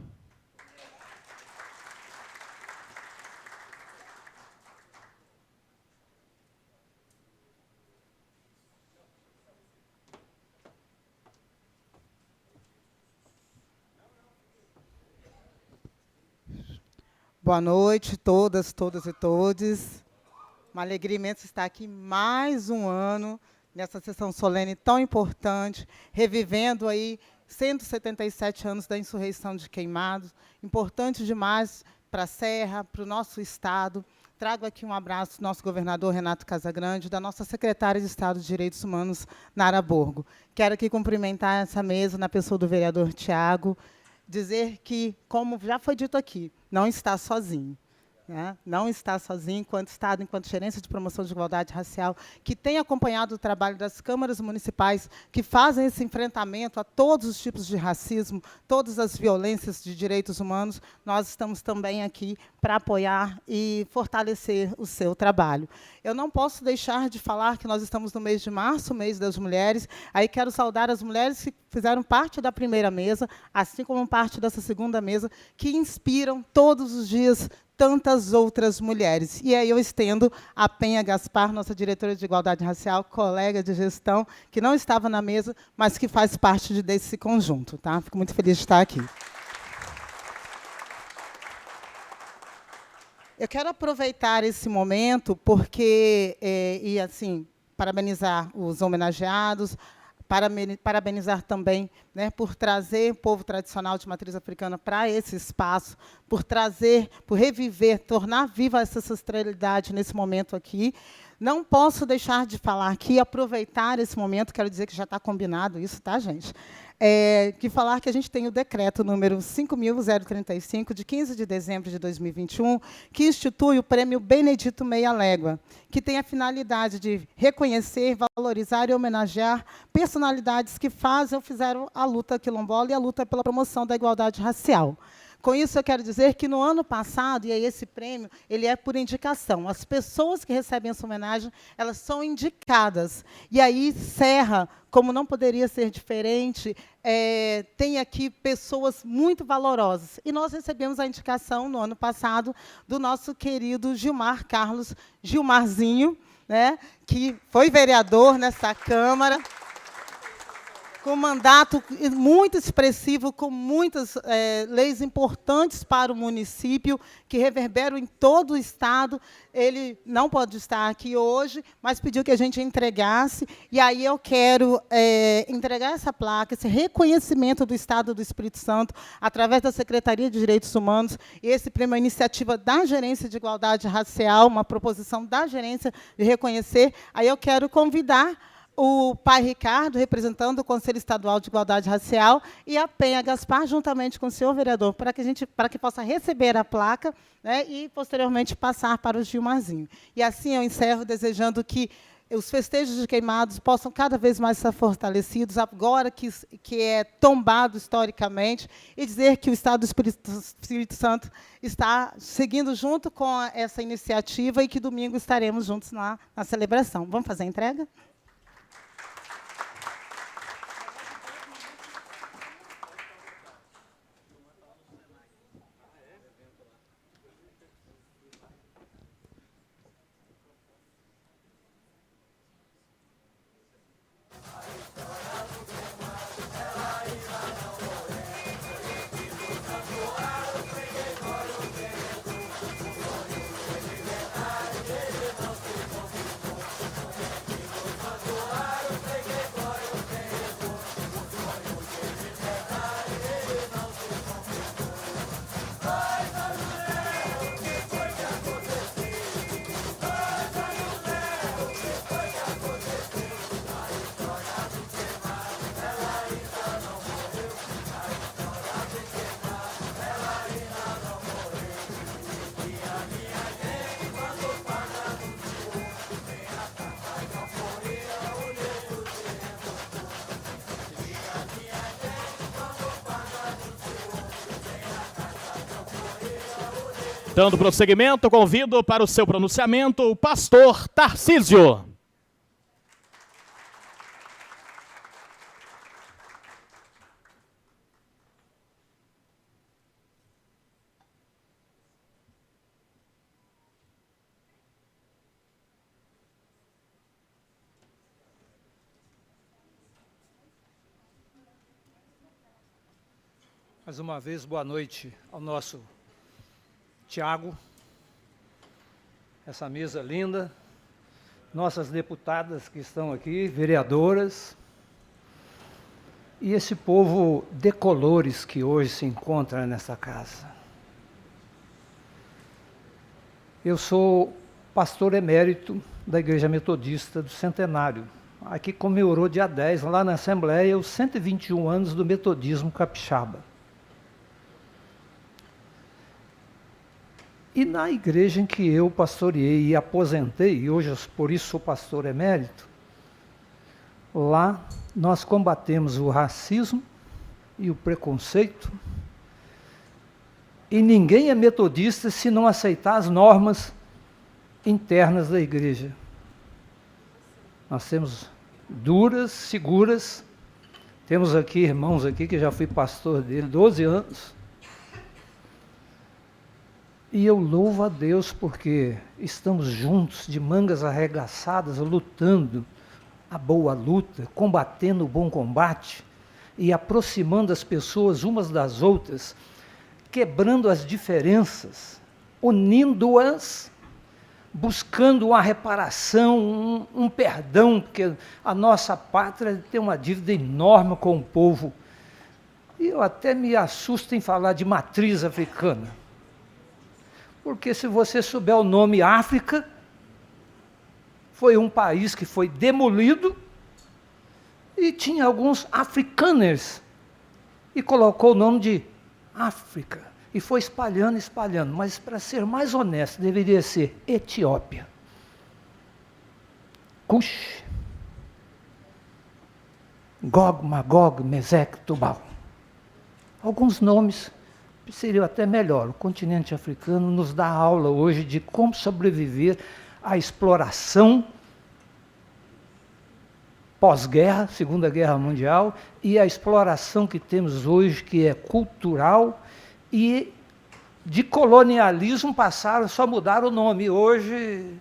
Speaker 15: Boa noite, todas e todos. Uma alegria imensa estar aqui mais um ano, nessa sessão solene tão importante, revivendo aí 177 anos da insurreição de Queimados, importante demais para a Serra, para o nosso Estado. Trago aqui um abraço do nosso governador Renato Casagrande, da nossa secretária de Estado de Direitos Humanos, Nara Borgo. Quero aqui cumprimentar essa mesa na pessoa do vereador Tiago, dizer que, como já foi dito aqui, não está sozinho. né, não está sozinho, enquanto Estado, enquanto Gerência de Promoção de Igualdade Racial, que tem acompanhado o trabalho das câmaras municipais, que fazem esse enfrentamento a todos os tipos de racismo, todas as violências de direitos humanos, nós estamos também aqui para apoiar e fortalecer o seu trabalho. Eu não posso deixar de falar que nós estamos no mês de março, mês das mulheres. Aí quero saudar as mulheres que fizeram parte da primeira mesa, assim como parte dessa segunda mesa, que inspiram todos os dias tantas outras mulheres. E aí eu estendo a Penha Gaspar, nossa diretora de Igualdade Racial, colega de gestão, que não estava na mesa, mas que faz parte desse conjunto. Tá? Fico muito feliz de estar aqui. Eu quero aproveitar esse momento porque, e assim, parabenizar os homenageados, parabenizar também, né, por trazer o povo tradicional de matriz africana para esse espaço, por trazer, por reviver, tornar viva essa ancestralidade nesse momento aqui. Não posso deixar de falar aqui, aproveitar esse momento, quero dizer que já está combinado isso, tá, gente? Que falar que a gente tem o decreto número 5.035, de 15 de dezembro de 2021, que institui o Prêmio Benedito Meia Légua, que tem a finalidade de reconhecer, valorizar e homenagear personalidades que fazem ou fizeram a luta quilombola e a luta pela promoção da igualdade racial. Com isso, eu quero dizer que, no ano passado, e aí esse prêmio ele é por indicação, as pessoas que recebem essa homenagem, elas são indicadas. E aí, Serra, como não poderia ser diferente, tem aqui pessoas muito valorosas. E nós recebemos a indicação, no ano passado, do nosso querido Gilmar Carlos Gilmarzinho, né, que foi vereador nessa Câmara, com um mandato muito expressivo, com muitas leis importantes para o município, que reverberam em todo o Estado. Ele não pode estar aqui hoje, mas pediu que a gente entregasse. E aí eu quero entregar essa placa, esse reconhecimento do Estado do Espírito Santo, através da Secretaria de Direitos Humanos. E esse prêmio é uma iniciativa da Gerência de Igualdade Racial, uma proposição da gerência de reconhecer. Aí eu quero convidar o pai Ricardo, representando o Conselho Estadual de Igualdade Racial, e a Penha Gaspar, juntamente com o senhor vereador, para que possa receber a placa, né, e, posteriormente, passar para o Gilmarzinho. E assim eu encerro desejando que os festejos de queimados possam cada vez mais ser fortalecidos, agora que é tombado historicamente, e dizer que o Estado do Espírito Santo está seguindo junto com essa iniciativa e que domingo estaremos juntos na celebração. Vamos fazer a entrega?
Speaker 1: Dando prosseguimento, convido para o seu pronunciamento o pastor Tarcísio.
Speaker 3: Mais uma vez, boa noite ao nosso Tiago, essa mesa linda, nossas deputadas que estão aqui, vereadoras, e esse povo de colores que hoje se encontra nessa casa. Eu sou pastor emérito da Igreja Metodista do Centenário. Aqui comemorou dia 10, lá na Assembleia, os 121 anos do metodismo capixaba. E na igreja em que eu pastoreei e aposentei, e hoje por isso sou pastor emérito, lá nós combatemos o racismo e o preconceito, e ninguém é metodista se não aceitar as normas internas da igreja. Nós temos duras, seguras, temos aqui irmãos aqui que já fui pastor dele 12 anos, e eu louvo a Deus porque estamos juntos, de mangas arregaçadas, lutando a boa luta, combatendo o bom combate e aproximando as pessoas umas das outras, quebrando as diferenças, unindo-as, buscando uma reparação, um perdão, porque a nossa pátria tem uma dívida enorme com o povo. E eu até me assusto em falar de matriz africana, porque se você souber o nome África, foi um país que foi demolido e tinha alguns africaners e colocou o nome de África e foi espalhando, espalhando, mas para ser mais honesto, deveria ser Etiópia, Cush, Gog, Magog, Mesec, Tubal. Alguns nomes seriam até melhor. O continente africano nos dá aula hoje de como sobreviver à exploração pós-guerra, Segunda Guerra Mundial, e a exploração que temos hoje, que é cultural, e de colonialismo passaram, só mudaram o nome. Hoje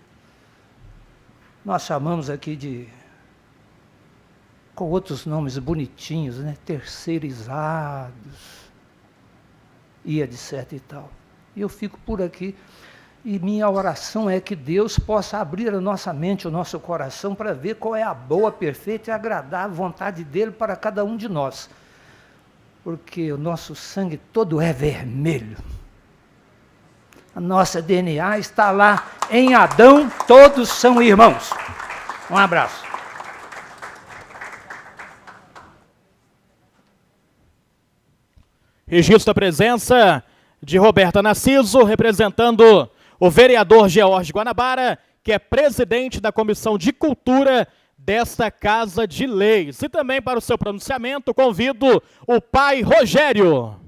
Speaker 3: nós chamamos aqui de, com outros nomes bonitinhos, né? Terceirizados, e etc e tal. E eu fico por aqui, e minha oração é que Deus possa abrir a nossa mente, o nosso coração, para ver qual é a boa, perfeita e agradável vontade dEle para cada um de nós. Porque o nosso sangue todo é vermelho. A nossa DNA está lá em Adão, todos são irmãos. Um abraço.
Speaker 1: Registro da presença de Roberta Narciso, representando o vereador George Guanabara, que é presidente da Comissão de Cultura desta Casa de Leis. E também para o seu pronunciamento, convido o pai Rogério.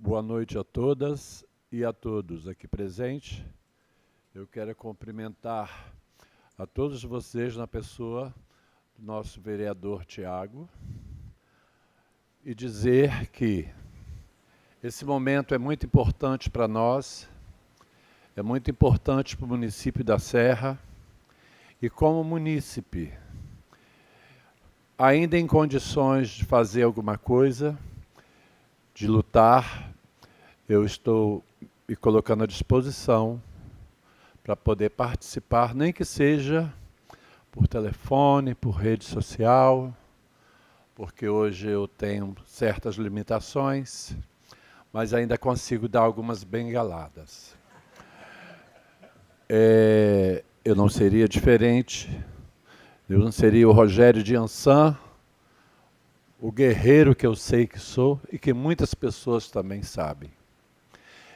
Speaker 16: Boa noite a todas e a todos aqui presentes. Eu quero cumprimentar a todos vocês na pessoa do nosso vereador Tiago e dizer que esse momento é muito importante para nós, é muito importante para o município da Serra e como munícipe, ainda em condições de fazer alguma coisa, de lutar, eu estou me colocando à disposição para poder participar, nem que seja por telefone, por rede social, porque hoje eu tenho certas limitações, mas ainda consigo dar algumas bengaladas. Eu não seria diferente, eu não seria o Rogério de Ançã, o guerreiro que eu sei que sou e que muitas pessoas também sabem.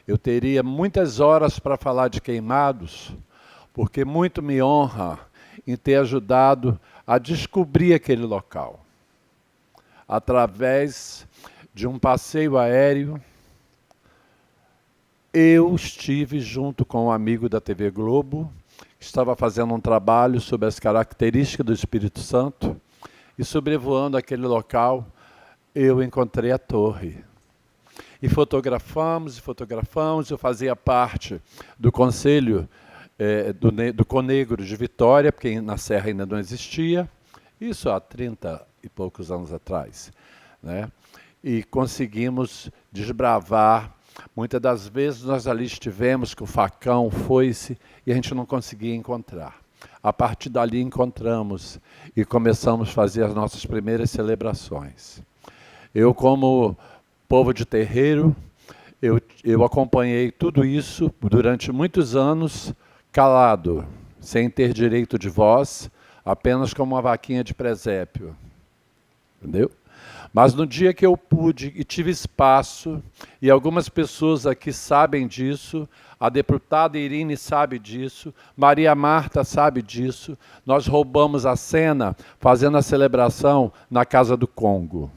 Speaker 16: Eu teria muitas horas para falar de Queimados, porque muito me honra em ter ajudado a descobrir aquele local. Através de um passeio aéreo, eu estive junto com um amigo da TV Globo, que estava fazendo um trabalho sobre as características do Espírito Santo, e sobrevoando aquele local, eu encontrei a torre. E fotografamos, eu fazia parte do Conselho do Conegro de Vitória, porque na Serra ainda não existia, isso há 30 e poucos anos atrás, né? E conseguimos desbravar. Muitas das vezes nós ali estivemos com o facão, foice, e a gente não conseguia encontrar. A partir dali encontramos e começamos a fazer as nossas primeiras celebrações. Eu, como povo de terreiro, eu acompanhei tudo isso durante muitos anos, calado, sem ter direito de voz, apenas como uma vaquinha de presépio. Entendeu? Mas no dia que eu pude e tive espaço, e algumas pessoas aqui sabem disso, a deputada Irine sabe disso, Maria Marta sabe disso, nós roubamos a cena fazendo a celebração na Casa do Congo.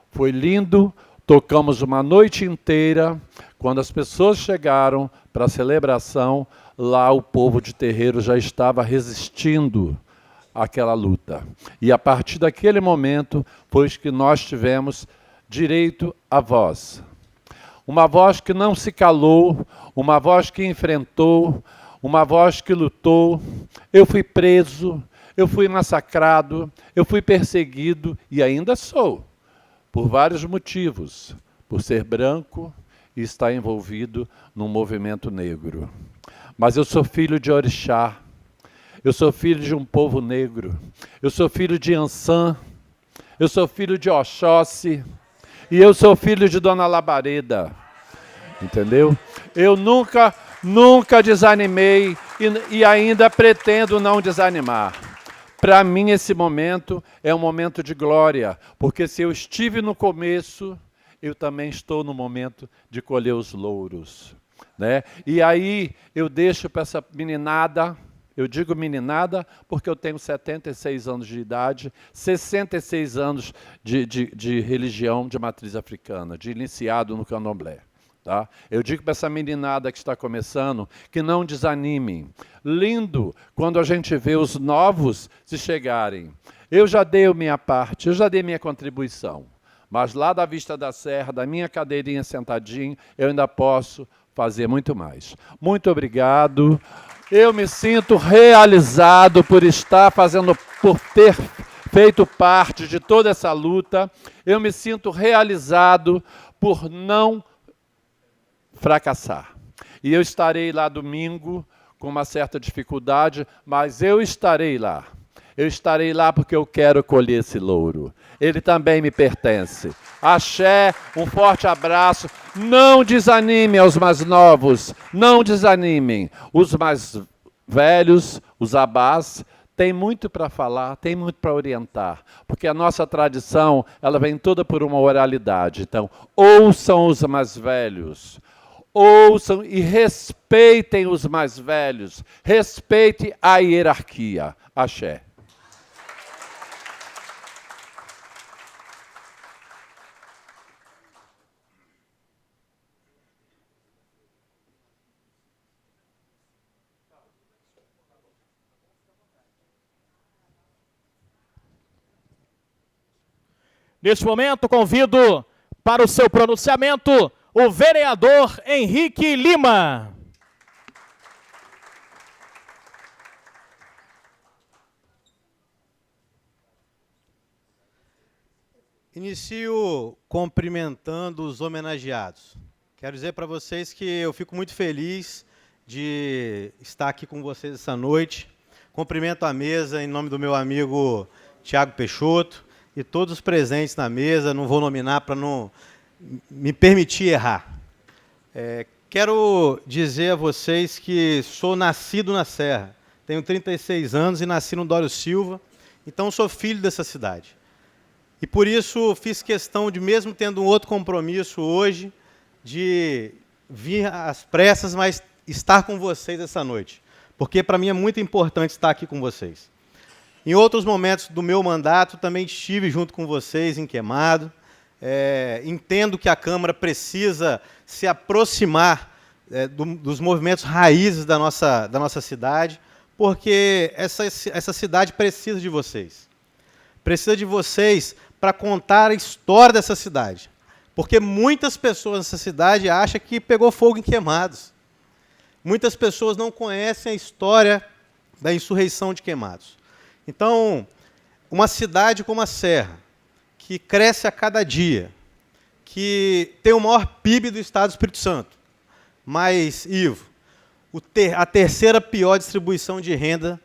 Speaker 16: Foi lindo, tocamos uma noite inteira. Quando as pessoas chegaram para a celebração, lá o povo de terreiro já estava resistindo àquela luta. E a partir daquele momento, foi que nós tivemos direito à voz. Uma voz que não se calou, uma voz que enfrentou, uma voz que lutou. Eu fui preso, eu fui massacrado, eu fui perseguido e ainda sou, por vários motivos, por ser branco e estar envolvido num movimento negro. Mas eu sou filho de Orixá, eu sou filho de um povo negro, eu sou filho de Ançã, eu sou filho de Oxóssi e eu sou filho de Dona Labareda, entendeu? Eu nunca desanimei e ainda pretendo não desanimar. Para mim, esse momento é um momento de glória, porque se eu estive no começo, eu também estou no momento de colher os louros, né? E aí eu deixo para essa meninada, eu digo meninada porque eu tenho 76 anos de idade, 66 anos de religião de matriz africana, de iniciado no candomblé. Tá? Eu digo para essa meninada que está começando que não desanimem. Lindo quando a gente vê os novos se chegarem. Eu já dei a minha parte, eu já dei minha contribuição. Mas lá da Vista da Serra, da minha cadeirinha sentadinho, eu ainda posso fazer muito mais. Muito obrigado. Eu me sinto realizado por estar fazendo, por ter feito parte de toda essa luta. Eu me sinto realizado por não fracassar. E eu estarei lá domingo com uma certa dificuldade, mas eu estarei lá. Eu estarei lá porque eu quero colher esse louro. Ele também me pertence. Axé, um forte abraço. Não desanime aos mais novos, não desanimem. Os mais velhos, os abás, tem muito para falar, tem muito para orientar, porque a nossa tradição, ela vem toda por uma oralidade. Então, ouçam os mais velhos. Ouçam e respeitem os mais velhos. Respeite a hierarquia. Axé.
Speaker 1: Neste momento, convido para o seu pronunciamento o vereador Henrique Lima.
Speaker 17: Inicio cumprimentando os homenageados. Quero dizer para vocês que eu fico muito feliz de estar aqui com vocês essa noite. Cumprimento a mesa em nome do meu amigo Tiago Peixoto e todos os presentes na mesa. Não vou nominar para não me permitir errar. Quero dizer a vocês que sou nascido na Serra. Tenho 36 anos e nasci no Dório Silva, então sou filho dessa cidade. E por isso fiz questão de, mesmo tendo um outro compromisso hoje, de vir às pressas, mas estar com vocês essa noite. Porque para mim é muito importante estar aqui com vocês. Em outros momentos do meu mandato, também estive junto com vocês em Queimado. Entendo que a Câmara precisa se aproximar dos movimentos raízes da nossa cidade, porque essa cidade precisa de vocês. Precisa de vocês para contar a história dessa cidade. Porque muitas pessoas nessa cidade acham que pegou fogo em Queimados. Muitas pessoas não conhecem a história da insurreição de Queimados. Então, uma cidade como a Serra, que cresce a cada dia, que tem o maior PIB do Estado do Espírito Santo. Mas, Ivo, a terceira pior distribuição de renda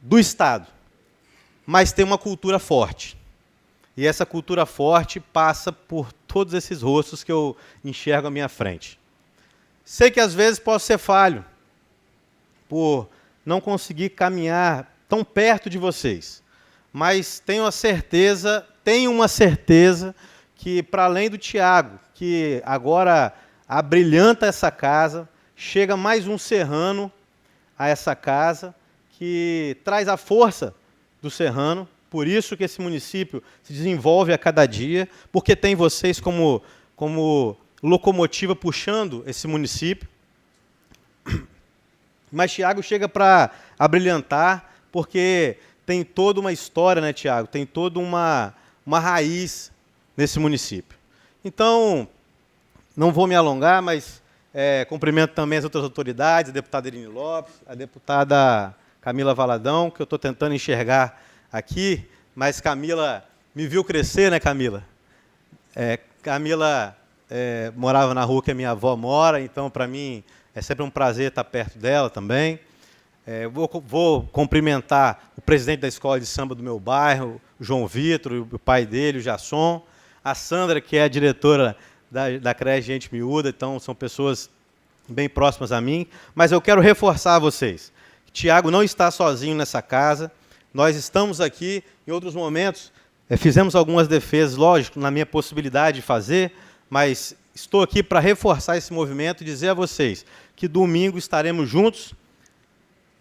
Speaker 17: do Estado, mas tem uma cultura forte. E essa cultura forte passa por todos esses rostos que eu enxergo à minha frente. Sei que às vezes posso ser falho, por não conseguir caminhar tão perto de vocês, mas tenho uma certeza que, para além do Tiago, que agora abrilhanta essa casa, chega mais um serrano a essa casa, que traz a força do serrano. Por isso que esse município se desenvolve a cada dia, porque tem vocês como locomotiva puxando esse município. Mas Tiago chega para abrilhantar, porque tem toda uma história, né, Tiago? Tem toda uma raiz nesse município. Então, não vou me alongar, mas cumprimento também as outras autoridades, a deputada Irine Lopes, a deputada Camila Valadão, que eu estou tentando enxergar aqui, mas Camila me viu crescer, né, Camila? Camila morava na rua que a minha avó mora, então, para mim, é sempre um prazer estar perto dela também. Vou cumprimentar o presidente da escola de samba do meu bairro, o João Vitor, o pai dele, o Jasson, a Sandra, que é a diretora da creche Gente Miúda, então são pessoas bem próximas a mim, mas eu quero reforçar a vocês. Tiago não está sozinho nessa casa, nós estamos aqui, em outros momentos, fizemos algumas defesas, lógico, na minha possibilidade de fazer, mas estou aqui para reforçar esse movimento e dizer a vocês que domingo estaremos juntos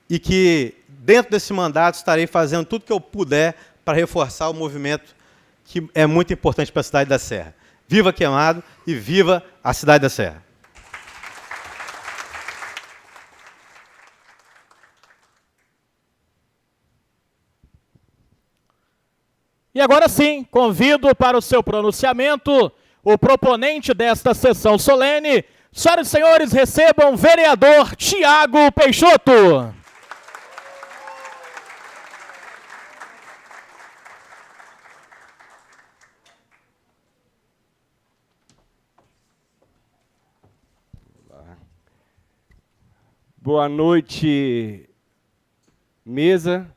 Speaker 17: e que, dentro desse mandato, estarei fazendo tudo que eu puder para reforçar o movimento que é muito importante para a cidade da Serra. Viva Queimado e viva a cidade da Serra!
Speaker 1: E agora sim, convido para o seu pronunciamento o proponente desta sessão solene. Senhoras e senhores, recebam o vereador Tiago Peixoto.
Speaker 4: Boa noite, mesa.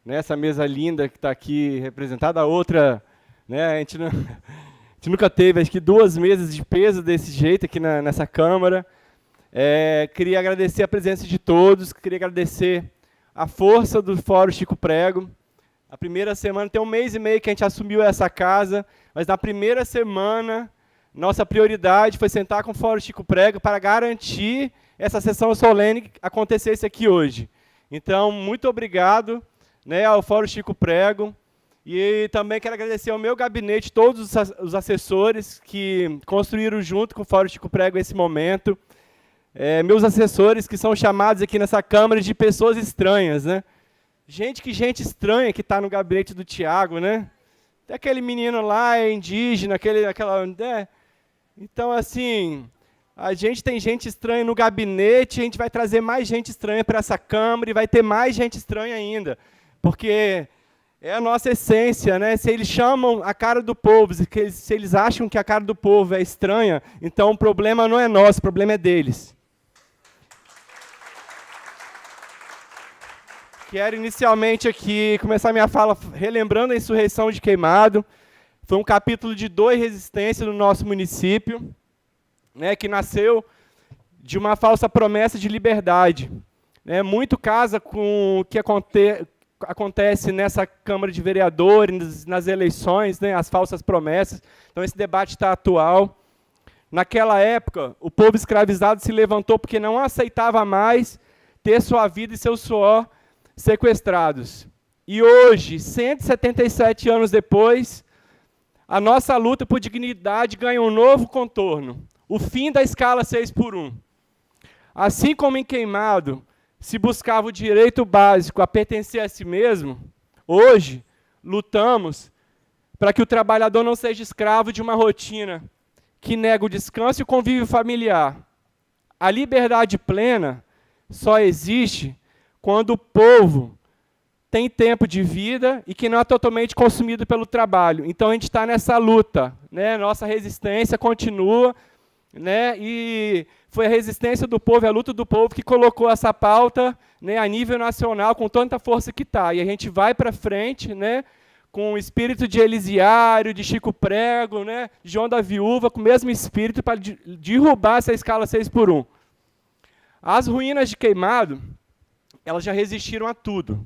Speaker 4: Nessa mesa linda que está aqui representada, a outra, né, a gente nunca teve, acho que 2 mesas de peso desse jeito aqui nessa Câmara. Queria agradecer a presença de todos, queria agradecer a força do Fórum Chico Prego. A primeira semana, tem 1 mês e meio que a gente assumiu essa casa, mas na primeira semana, nossa prioridade foi sentar com o Fórum Chico Prego para garantir essa sessão solene acontecesse aqui hoje. Então, muito obrigado, né, ao Fórum Chico Prego, e também quero agradecer ao meu gabinete, todos os assessores que construíram junto com o Fórum Chico Prego esse momento, meus assessores que são chamados aqui nessa Câmara de pessoas estranhas, né? Gente estranha que está no gabinete do Tiago, né? Tem aquele menino lá, indígena, Então, assim, a gente tem gente estranha no gabinete, a gente vai trazer mais gente estranha para essa Câmara e vai ter mais gente estranha ainda. Porque é a nossa essência, né? Se eles chamam a cara do povo, se eles acham que a cara do povo é estranha, então o problema não é nosso, o problema é deles. Quero inicialmente aqui começar minha fala relembrando a insurreição de Queimado. Foi um capítulo de dor e resistência no nosso município, né, que nasceu de uma falsa promessa de liberdade. Muito casa com o que acontece nessa Câmara de Vereadores, nas eleições, né, as falsas promessas. Então, esse debate está atual. Naquela época, o povo escravizado se levantou porque não aceitava mais ter sua vida e seu suor sequestrados. E hoje, 177 anos depois, a nossa luta por dignidade ganha um novo contorno, o fim da escala 6x1. Assim como em Queimado se buscava o direito básico a pertencer a si mesmo, hoje lutamos para que o trabalhador não seja escravo de uma rotina que nega o descanso e o convívio familiar. A liberdade plena só existe quando o povo tem tempo de vida e que não é totalmente consumido pelo trabalho. Então, a gente está nessa luta, né? Nossa resistência continua, né? E foi a resistência do povo e a luta do povo que colocou essa pauta, né, a nível nacional com tanta força que está. E a gente vai para frente, né, com o espírito de Elisiário, de Chico Prego, né, de João da Viúva, com o mesmo espírito para derrubar essa escala 6x1. As ruínas de Queimado, elas já resistiram a tudo,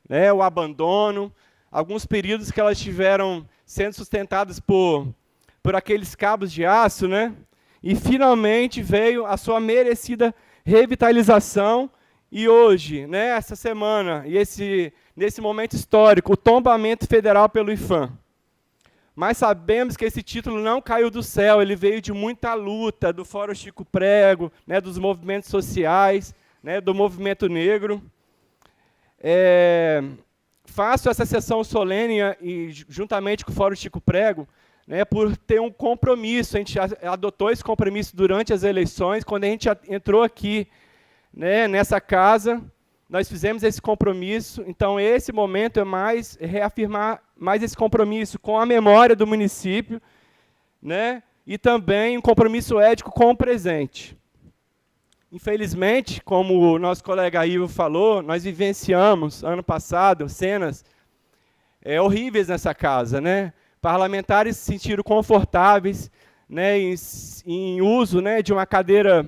Speaker 4: né, o abandono, alguns períodos que elas tiveram sendo sustentadas por aqueles cabos de aço, né, e finalmente veio a sua merecida revitalização. E hoje, né, essa semana, e nesse momento histórico, o tombamento federal pelo IPHAN. Mas sabemos que esse título não caiu do céu, ele veio de muita luta do Fórum Chico Prego, né, dos movimentos sociais, né, do movimento negro. Faço essa sessão solene, e, juntamente com o Fórum Chico Prego, né, por ter um compromisso. A gente adotou esse compromisso durante as eleições, quando a gente entrou aqui, né, nessa casa, nós fizemos esse compromisso. Então, esse momento é reafirmar mais esse compromisso com a memória do município, né, e também um compromisso ético com o presente. Infelizmente, como o nosso colega Ivo falou, nós vivenciamos, ano passado, cenas horríveis nessa casa, né? Parlamentares se sentiram confortáveis, né, em uso, né, de uma cadeira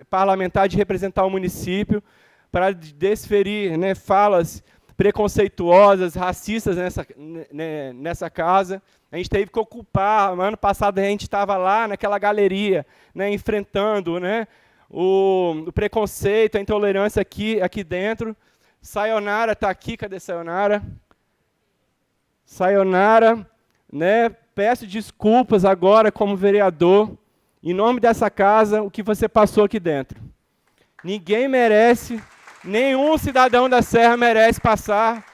Speaker 4: parlamentar de representar o município para desferir, né, falas preconceituosas, racistas nessa casa. A gente teve que ocupar. Ano passado a gente estava lá naquela galeria, né, enfrentando, né, o preconceito, a intolerância aqui dentro. Sayonara está aqui, cadê Sayonara? Sayonara, né, peço desculpas agora como vereador, em nome dessa casa, o que você passou aqui dentro. Ninguém merece, nenhum cidadão da Serra merece passar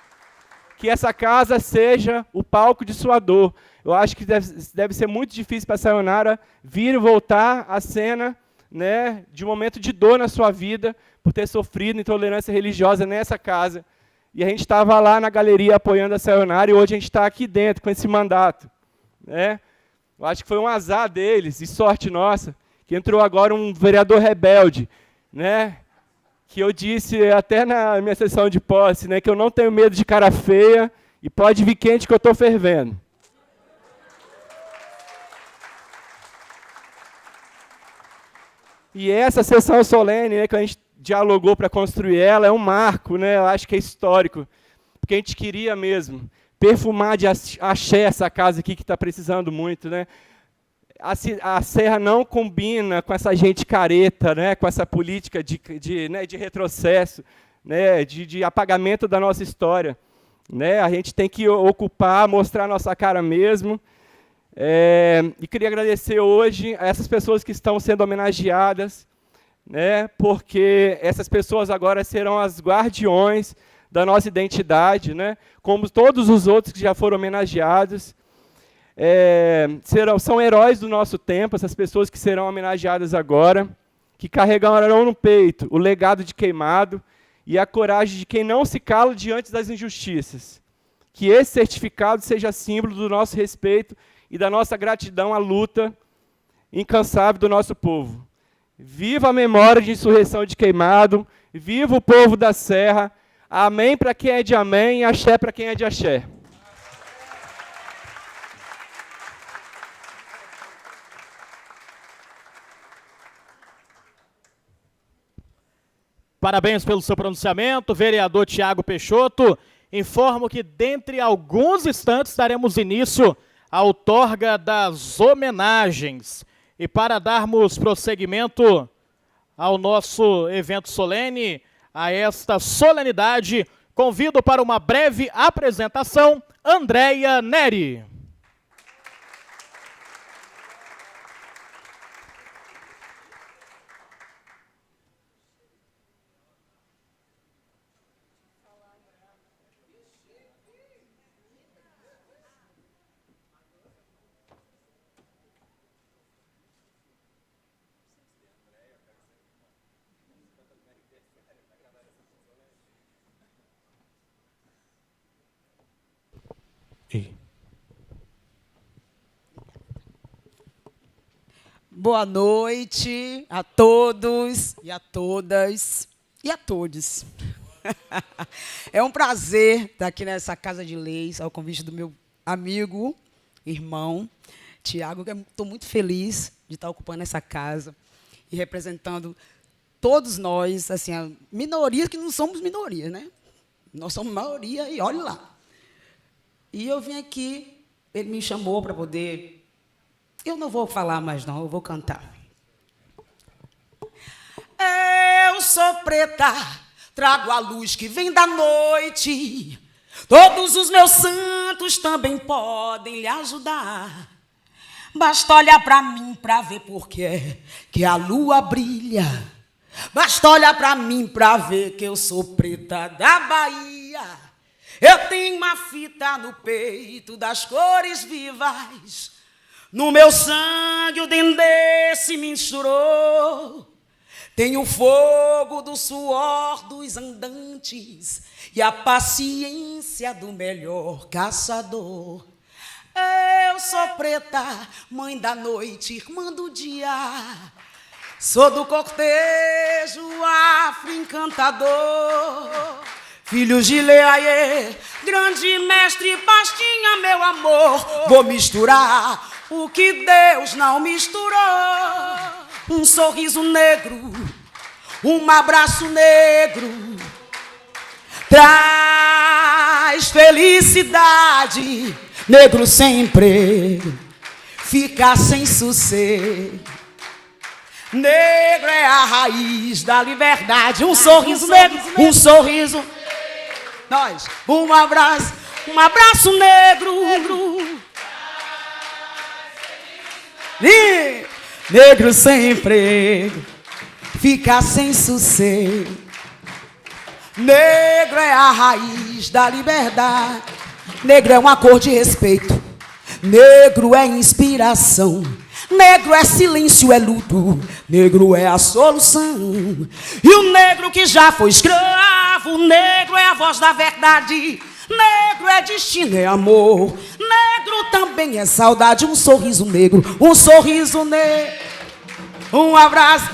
Speaker 4: que essa casa seja o palco de sua dor. Eu acho que deve ser muito difícil para a Sayonara vir e voltar à cena, né, de um momento de dor na sua vida, por ter sofrido intolerância religiosa nessa casa. E a gente estava lá na galeria apoiando a Sayonara, e hoje a gente está aqui dentro com esse mandato, né? Eu acho que foi um azar deles, e sorte nossa, que entrou agora um vereador rebelde, né? Que eu disse até na minha sessão de posse, né, que eu não tenho medo de cara feia, e pode vir quente que eu estou fervendo. E essa sessão solene, né, que a gente dialogou para construir ela, é um marco, né, eu acho que é histórico, porque a gente queria mesmo perfumar de axé essa casa aqui que está precisando muito, né? A Serra não combina com essa gente careta, né, com essa política de retrocesso, né, de apagamento da nossa história, né? A gente tem que ocupar, mostrar a nossa cara mesmo. E queria agradecer hoje a essas pessoas que estão sendo homenageadas, né, porque essas pessoas agora serão as guardiões da nossa identidade, né, como todos os outros que já foram homenageados. São heróis do nosso tempo, essas pessoas que serão homenageadas agora, que carregarão no peito o legado de Queimado e a coragem de quem não se cala diante das injustiças. Que esse certificado seja símbolo do nosso respeito e da nossa gratidão à luta incansável do nosso povo. Viva a memória de insurreição de Queimado, viva o povo da Serra, amém para quem é de amém e axé para quem é de axé.
Speaker 1: Parabéns pelo seu pronunciamento, vereador Tiago Peixoto. Informo que, dentre alguns instantes, daremos início à outorga das homenagens. E para darmos prosseguimento ao nosso evento solene, a esta solenidade, convido para uma breve apresentação Andréia Neri.
Speaker 18: Boa noite a todos e a todas e a todos. É um prazer estar aqui nessa Casa de Leis, ao convite do meu amigo, irmão, Tiago, que eu estou muito feliz de estar ocupando essa casa e representando todos nós, assim, a minoria que não somos minoria, né? Nós somos maioria e olha lá. E eu vim aqui, ele me chamou para poder... Eu não vou falar mais não, eu vou cantar. Eu sou preta, trago a luz que vem da noite. Todos os meus santos também podem lhe ajudar. Basta olhar para mim para ver por que a lua brilha. Basta olhar para mim para ver que eu sou preta da Bahia. Eu tenho uma fita no peito das cores vivas. No meu sangue o dendê se misturou. Tenho o fogo do suor dos andantes e a paciência do melhor caçador. Eu sou preta, mãe da noite, irmã do dia. Sou do cortejo afro-encantador. Filhos de Leaie, grande mestre Pastinha, meu amor. Vou misturar o que Deus não misturou. Um sorriso negro, um abraço negro, traz felicidade. Negro sempre fica sem sossego. Negro é a raiz da liberdade. Um sorriso negro, um sorriso. Nós, um abraço negro. E negro sempre fica sem sossego. Negro é a raiz da liberdade. Negro é uma cor de respeito. Negro é inspiração. Negro é silêncio, é luto. Negro é a solução. E o negro que já foi escravo. Negro é a voz da verdade. Negro é destino, é amor. Negro também é saudade. Um sorriso negro, um sorriso negro. Um abraço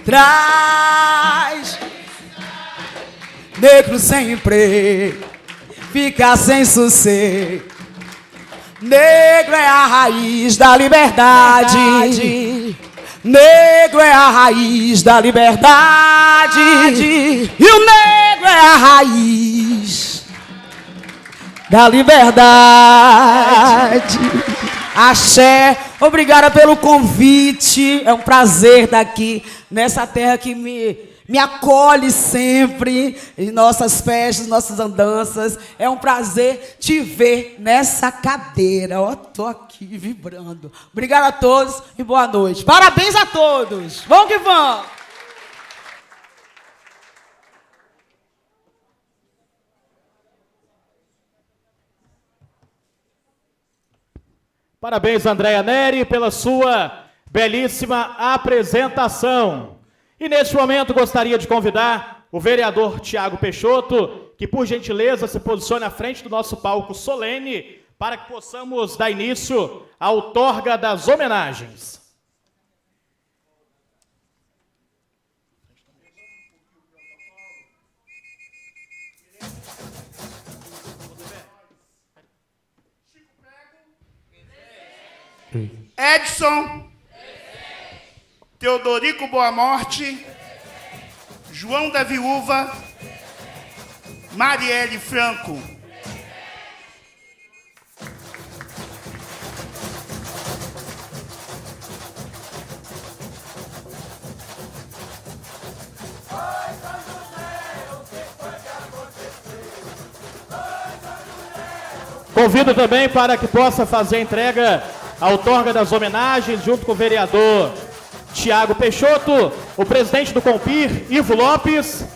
Speaker 18: traz. Negro sempre fica sem sossego. Negro é a raiz da liberdade. Negro é a raiz da liberdade. E o negro é a raiz da liberdade. Axé, obrigada pelo convite. É um prazer estar aqui nessa terra que me acolhe sempre em nossas festas, nossas andanças. É um prazer te ver nessa cadeira. Ó, tô aqui vibrando. Obrigada a todos e boa noite. Parabéns a todos. Vamos que vamos.
Speaker 1: Parabéns, Andréa Neri, pela sua belíssima apresentação. E neste momento gostaria de convidar o vereador Tiago Peixoto, que por gentileza se posicione à frente do nosso palco solene, para que possamos dar início à outorga das homenagens.
Speaker 6: Edson, Teodorico Boa Morte, João da Viúva, Marielle Franco.
Speaker 1: Convido também para que possa fazer a entrega, a outorga das homenagens, junto com o vereador Tiago Peixoto, o presidente do Compir, Ivo Lopes.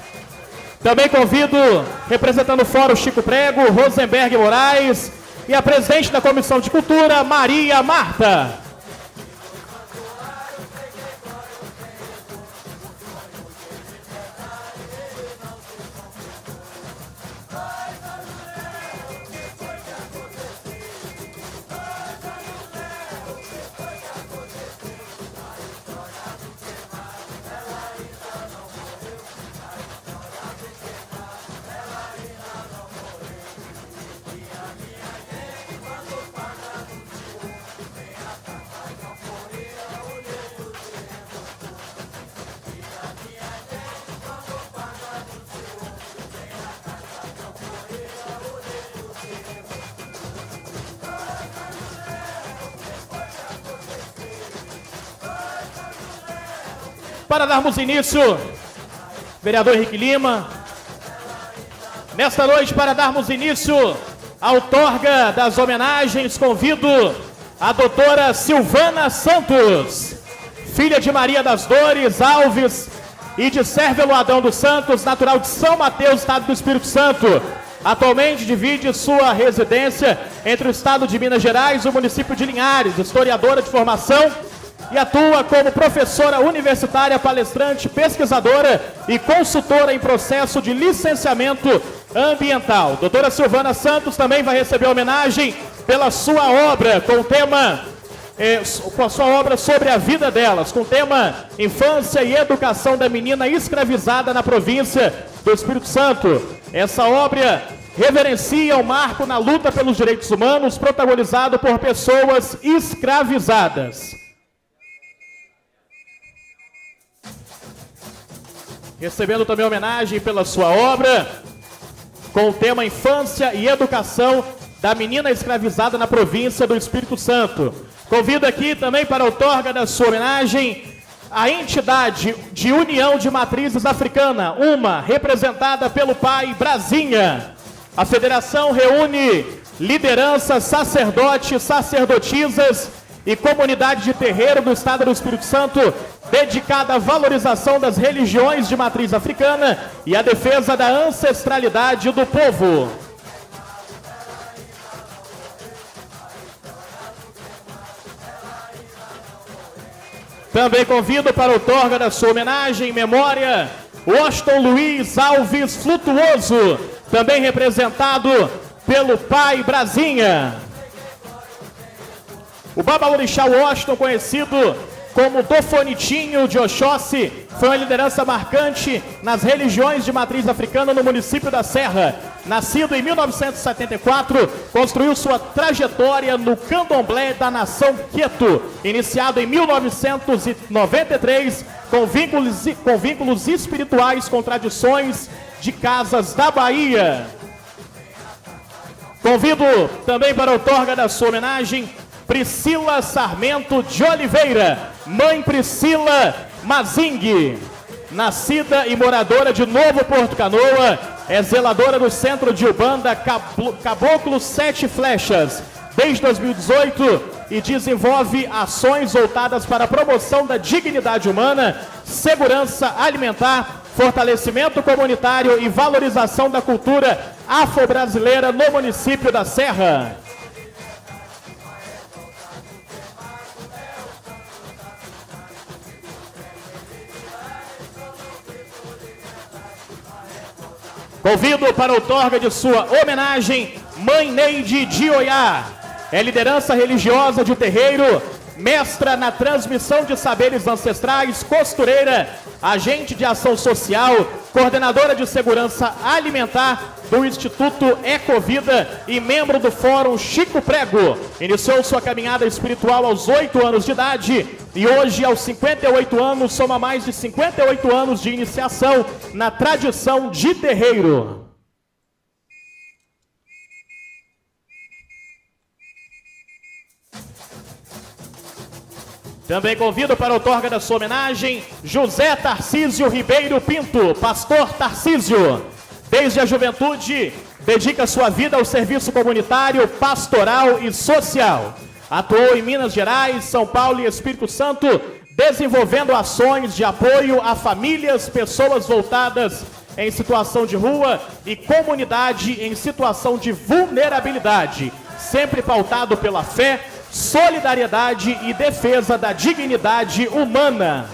Speaker 1: Também convido, representando o Fórum Chico Prego, Rosenberg Moraes, e a presidente da Comissão de Cultura, Maria Marta. Para darmos início, vereador Henrique Lima, nesta noite, para darmos início à outorga das homenagens, convido a doutora Silvana Santos, filha de Maria das Dores Alves e de Sérvio Adão dos Santos, natural de São Mateus, estado do Espírito Santo. Atualmente divide sua residência entre o estado de Minas Gerais e o município de Linhares, historiadora de formação e atua como professora universitária, palestrante, pesquisadora e consultora em processo de licenciamento ambiental. Doutora Silvana Santos também vai receber homenagem pela sua obra com o tema, com a sua obra sobre a vida delas, com o tema Infância e Educação da Menina Escravizada na Província do Espírito Santo. Essa obra reverencia o marco na luta pelos direitos humanos, protagonizado por pessoas escravizadas. Recebendo também homenagem pela sua obra, com o tema Infância e Educação da Menina Escravizada na Província do Espírito Santo. Convido aqui também para a outorga da sua homenagem a entidade de União de Matrizes Africana, uma representada pelo pai Brasinha. A federação reúne lideranças, sacerdotes, sacerdotisas e comunidade de terreiro do estado do Espírito Santo, dedicada à valorização das religiões de matriz africana e à defesa da ancestralidade do povo. Também convido para a outorga da sua homenagem em memória Washington Luiz Alves Flutuoso, também representado pelo pai Brasinha. O Babaorixá Washington, conhecido como Dofonitinho de Oxóssi, foi uma liderança marcante nas religiões de matriz africana no município da Serra. Nascido em 1974, construiu sua trajetória no candomblé da nação Queto, iniciado em 1993, com vínculos espirituais com tradições de casas da Bahia. Convido também para a outorga da sua homenagem Priscila Sarmento de Oliveira, mãe Priscila Mazing, nascida e moradora de Novo Porto Canoa, é zeladora do Centro de Ubanda Caboclo Sete Flechas desde 2018 e desenvolve ações voltadas para a promoção da dignidade humana, segurança alimentar, fortalecimento comunitário e valorização da cultura afro-brasileira no município da Serra. Convido para a outorga de sua homenagem, Mãe Neide de Oiá. É liderança religiosa de terreiro, mestra na transmissão de saberes ancestrais, costureira, agente de ação social, coordenadora de segurança alimentar do Instituto Ecovida e membro do Fórum Chico Prego. Iniciou sua caminhada espiritual aos 8 anos de idade e hoje, aos 58 anos, soma mais de 58 anos de iniciação na tradição de terreiro. Também convido para a outorga da sua homenagem José Tarcísio Ribeiro Pinto, pastor Tarcísio. Desde a juventude, dedica sua vida ao serviço comunitário, pastoral e social. Atuou em Minas Gerais, São Paulo e Espírito Santo, desenvolvendo ações de apoio a famílias, pessoas voltadas em situação de rua e comunidade em situação de vulnerabilidade, sempre pautado pela fé, solidariedade e defesa da dignidade humana.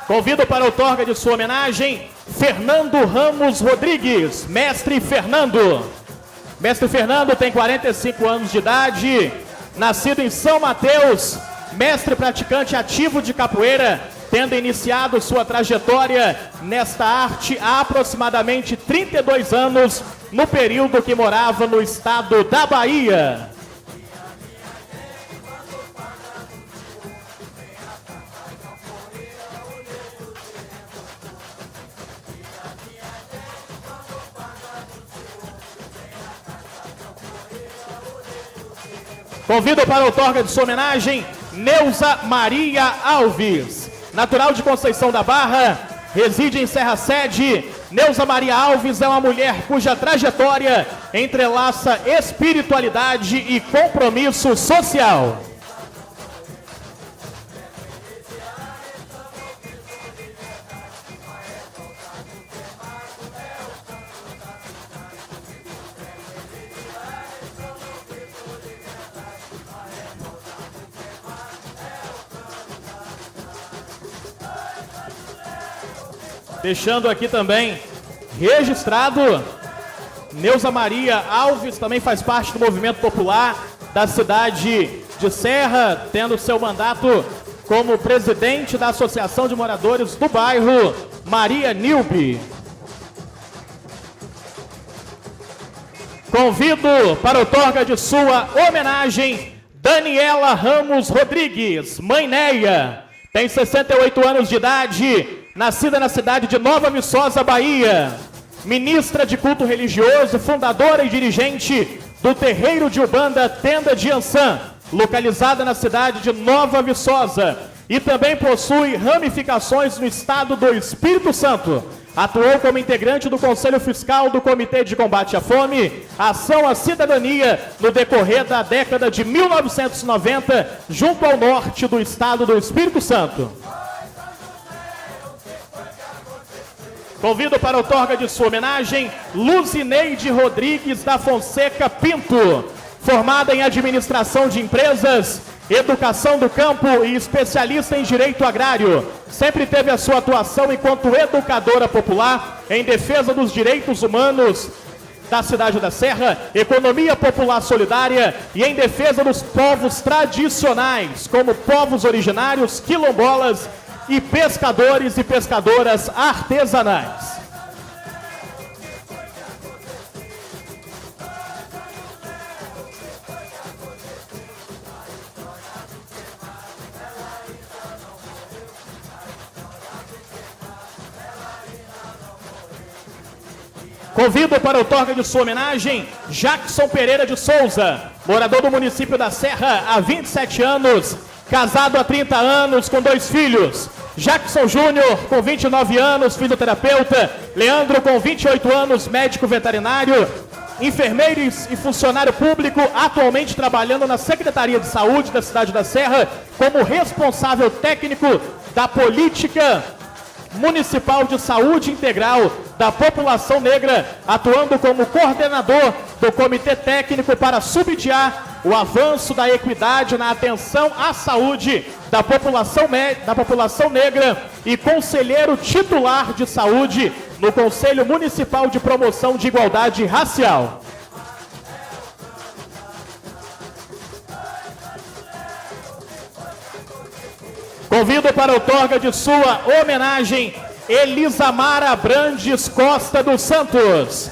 Speaker 1: Convido para a outorga de sua homenagem, Fernando Ramos Rodrigues, mestre Fernando. Mestre Fernando tem 45 anos de idade, nascido em São Mateus, mestre praticante ativo de capoeira, tendo iniciado sua trajetória nesta arte há aproximadamente 32 anos, no período que morava no estado da Bahia. Convido para a outorga de sua homenagem Neuza Maria Alves. Natural de Conceição da Barra, reside em Serra Sede. Neuza Maria Alves é uma mulher cuja trajetória entrelaça espiritualidade e compromisso social. Deixando aqui também registrado, Neuza Maria Alves também faz parte do movimento popular da cidade de Serra, tendo seu mandato como presidente da Associação de Moradores do bairro Maria Nilbe. Convido para a outorga de sua homenagem Daniela Ramos Rodrigues, mãe Neia, tem 68 anos de idade, nascida na cidade de Nova Viçosa, Bahia, ministra de culto religioso, fundadora e dirigente do terreiro de Ubanda Tenda de Ançã, localizada na cidade de Nova Viçosa, e também possui ramificações no estado do Espírito Santo. Atuou como integrante do Conselho Fiscal do Comitê de Combate à Fome, Ação à Cidadania, no decorrer da década de 1990, junto ao norte do estado do Espírito Santo. Convido para a outorga de sua homenagem Luzineide Rodrigues da Fonseca Pinto, formada em administração de empresas, educação do campo e especialista em direito agrário. Sempre teve a sua atuação enquanto educadora popular em defesa dos direitos humanos da cidade da Serra, economia popular solidária e em defesa dos povos tradicionais, como povos originários, quilombolas e pescadores e pescadoras artesanais. Convido para a outorga de sua homenagem Jackson Pereira de Souza, morador do município da Serra há 27 anos, casado há 30 anos com 2 filhos. Jackson Júnior, com 29 anos, fisioterapeuta. Leandro, com 28 anos, médico veterinário. Enfermeiro e funcionário público, atualmente trabalhando na Secretaria de Saúde da cidade da Serra, como responsável técnico da política municipal de saúde integral da população negra, atuando como coordenador do comitê técnico para subsidiar o avanço da equidade na atenção à saúde da população negra e conselheiro titular de saúde no Conselho Municipal de Promoção de Igualdade Racial. Convido para a outorga de sua homenagem Elisamara Brandes Costa dos Santos,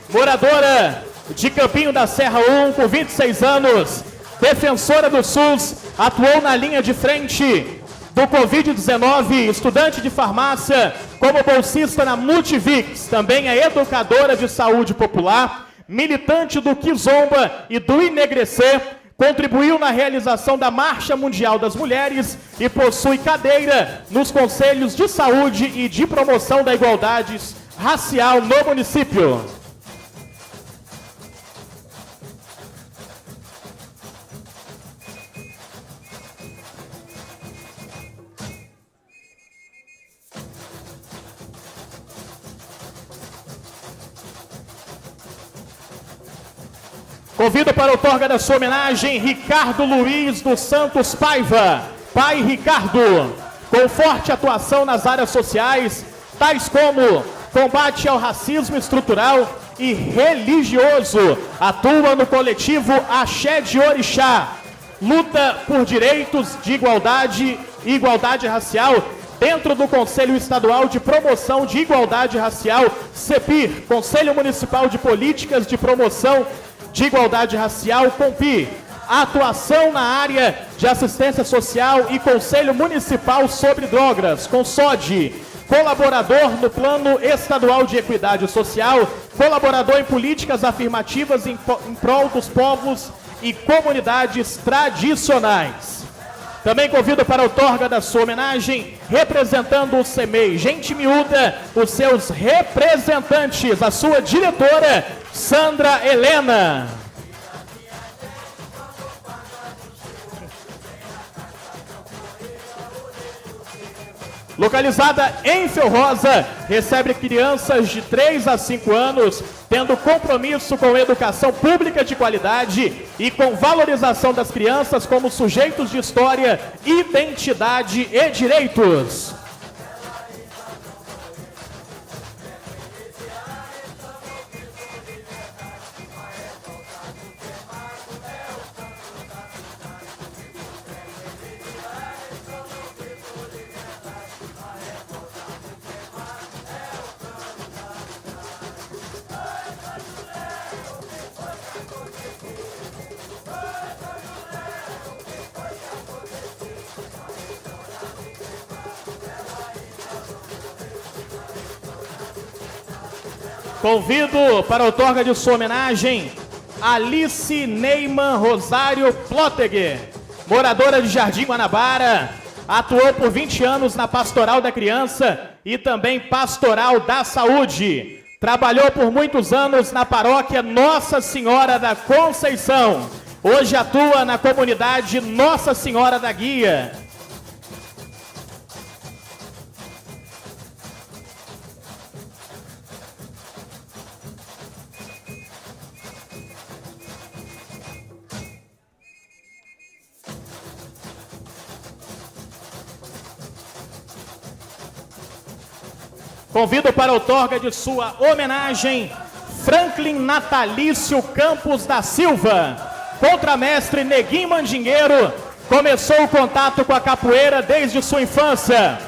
Speaker 1: moradora de Campinho da Serra 1, com 26 anos, defensora do SUS, atuou na linha de frente do Covid-19, estudante de farmácia, como bolsista na Multivix, também é educadora de saúde popular, militante do Kizomba e do Inegrecer, contribuiu na realização da Marcha Mundial das Mulheres e possui cadeira nos Conselhos de Saúde e de Promoção da Igualdade Racial no município. Convido para a outorga da sua homenagem Ricardo Luiz dos Santos Paiva, pai Ricardo, com forte atuação nas áreas sociais, tais como combate ao racismo estrutural e religioso, atua no coletivo Axé de Orixá, luta por direitos de igualdade e igualdade racial dentro do Conselho Estadual de Promoção de Igualdade Racial, CEPIR, Conselho Municipal de Políticas de Promoção de Igualdade Racial, COMPI, atuação na área de assistência social e Conselho Municipal sobre Drogas, CONSOD, colaborador no Plano Estadual de Equidade Social, colaborador em políticas afirmativas em prol dos povos e comunidades tradicionais. Também convido para a outorga da sua homenagem, representando o CEMEI Gente Miúda, os seus representantes, a sua diretora, Sandra Helena. Localizada em Felrosa, recebe crianças de 3 a 5 anos, tendo compromisso com educação pública de qualidade e com valorização das crianças como sujeitos de história, identidade e direitos. Convido para a outorga de sua homenagem, Alice Neyman Rosário Ploteg, moradora de Jardim Guanabara, atuou por 20 anos na Pastoral da Criança e também Pastoral da Saúde. Trabalhou por muitos anos na paróquia Nossa Senhora da Conceição. Hoje atua na comunidade Nossa Senhora da Guia. Convido para a outorga de sua homenagem, Franklin Natalício Campos da Silva, contramestre Neguinho Mandingueiro, começou o contato com a capoeira desde sua infância,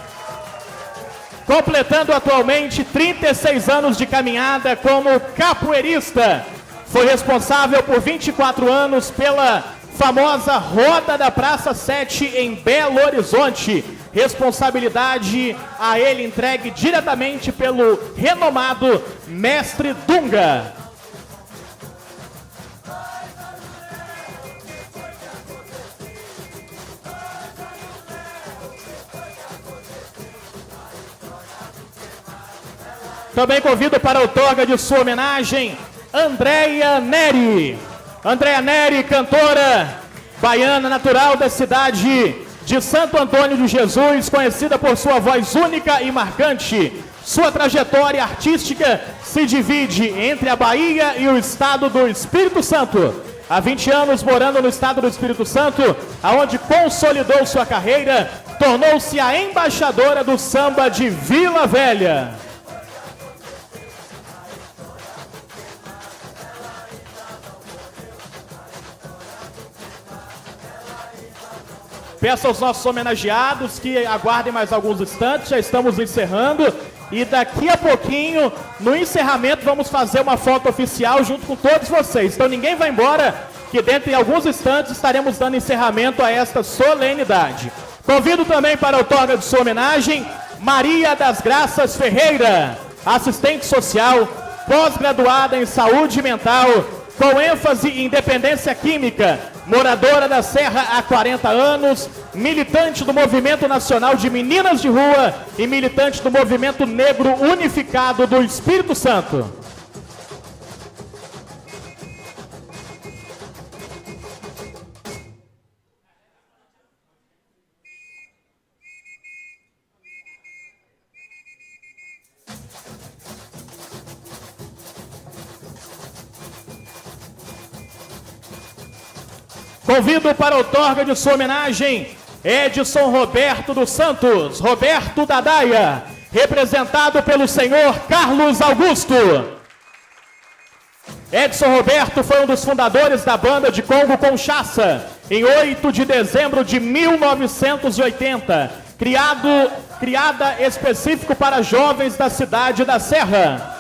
Speaker 1: completando atualmente 36 anos de caminhada como capoeirista. Foi responsável por 24 anos pela famosa Roda da Praça 7 em Belo Horizonte. Responsabilidade a ele entregue diretamente pelo renomado Mestre Dunga. Também convido para a outorga de sua homenagem, Andréia Neri. Andréia Neri, cantora baiana, natural da cidade de Santo Antônio de Jesus, conhecida por sua voz única e marcante. Sua trajetória artística se divide entre a Bahia e o estado do Espírito Santo. Há 20 anos morando no estado do Espírito Santo, aonde consolidou sua carreira, tornou-se a embaixadora do samba de Vila Velha. Peço aos nossos homenageados que aguardem mais alguns instantes, já estamos encerrando. E daqui a pouquinho, no encerramento, vamos fazer uma foto oficial junto com todos vocês. Então ninguém vai embora, que dentro de alguns instantes estaremos dando encerramento a esta solenidade. Convido também para a outorga de sua homenagem, Maria das Graças Ferreira, assistente social, pós-graduada em saúde mental, com ênfase em dependência química, moradora da Serra há 40 anos, militante do Movimento Nacional de Meninas de Rua e militante do Movimento Negro Unificado do Espírito Santo. Convido para a outorga de sua homenagem, Edson Roberto dos Santos, Roberto da Daia, representado pelo senhor Carlos Augusto. Edson Roberto foi um dos fundadores da banda de Congo Conchaça, em 8 de dezembro de 1980, criada específico para jovens da cidade da Serra.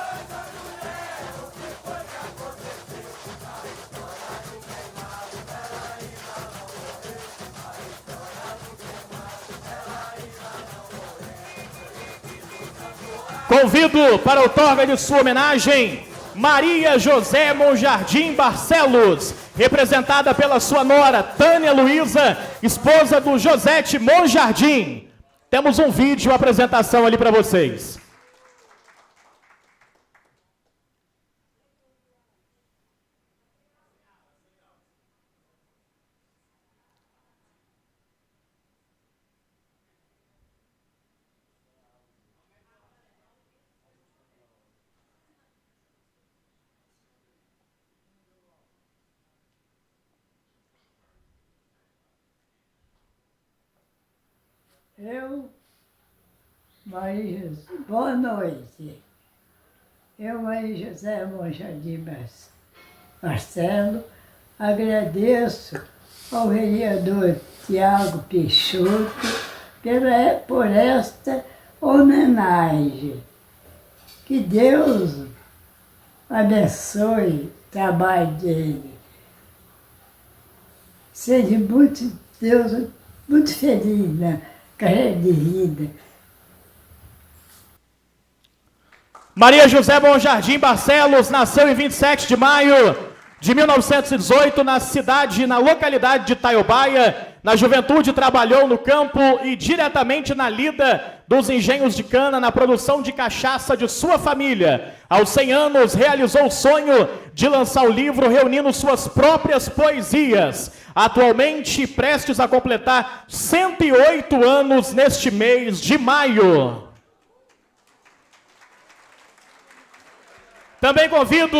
Speaker 1: Convido para a outorga de sua homenagem, Maria José Monjardim Barcelos, representada pela sua nora, Tânia Luísa, esposa do Josete Monjardim. Temos um vídeo, apresentação ali para vocês.
Speaker 19: Boa noite. Eu, Maria José Monjardim Marcelo, agradeço ao vereador Tiago Peixoto por esta homenagem. Que Deus abençoe o trabalho dele. Seja muito feliz na carreira de vida.
Speaker 1: Maria José Monjardim Barcelos nasceu em 27 de maio de 1918 na localidade de Itaiobaia. Na juventude trabalhou no campo e diretamente na lida dos engenhos de cana na produção de cachaça de sua família. Aos 100 anos realizou o sonho de lançar o livro reunindo suas próprias poesias. Atualmente prestes a completar 108 anos neste mês de maio. Também convido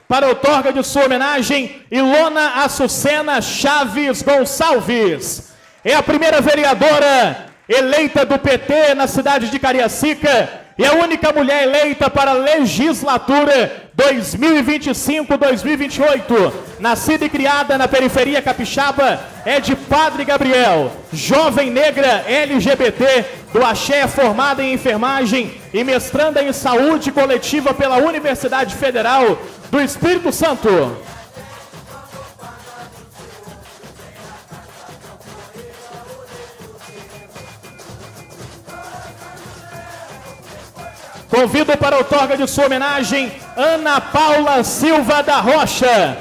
Speaker 1: para a outorga de sua homenagem Ilona Açucena Chaves Gonçalves. É a primeira vereadora eleita do PT na cidade de Cariacica e a única mulher eleita para a legislatura 2025-2028. Nascida e criada na periferia capixaba, é de Padre Gabriel, jovem negra LGBT, do Axé, formada em enfermagem e mestranda em saúde coletiva pela Universidade Federal do Espírito Santo. Convido para a outorga de sua homenagem Ana Paula Silva da Rocha,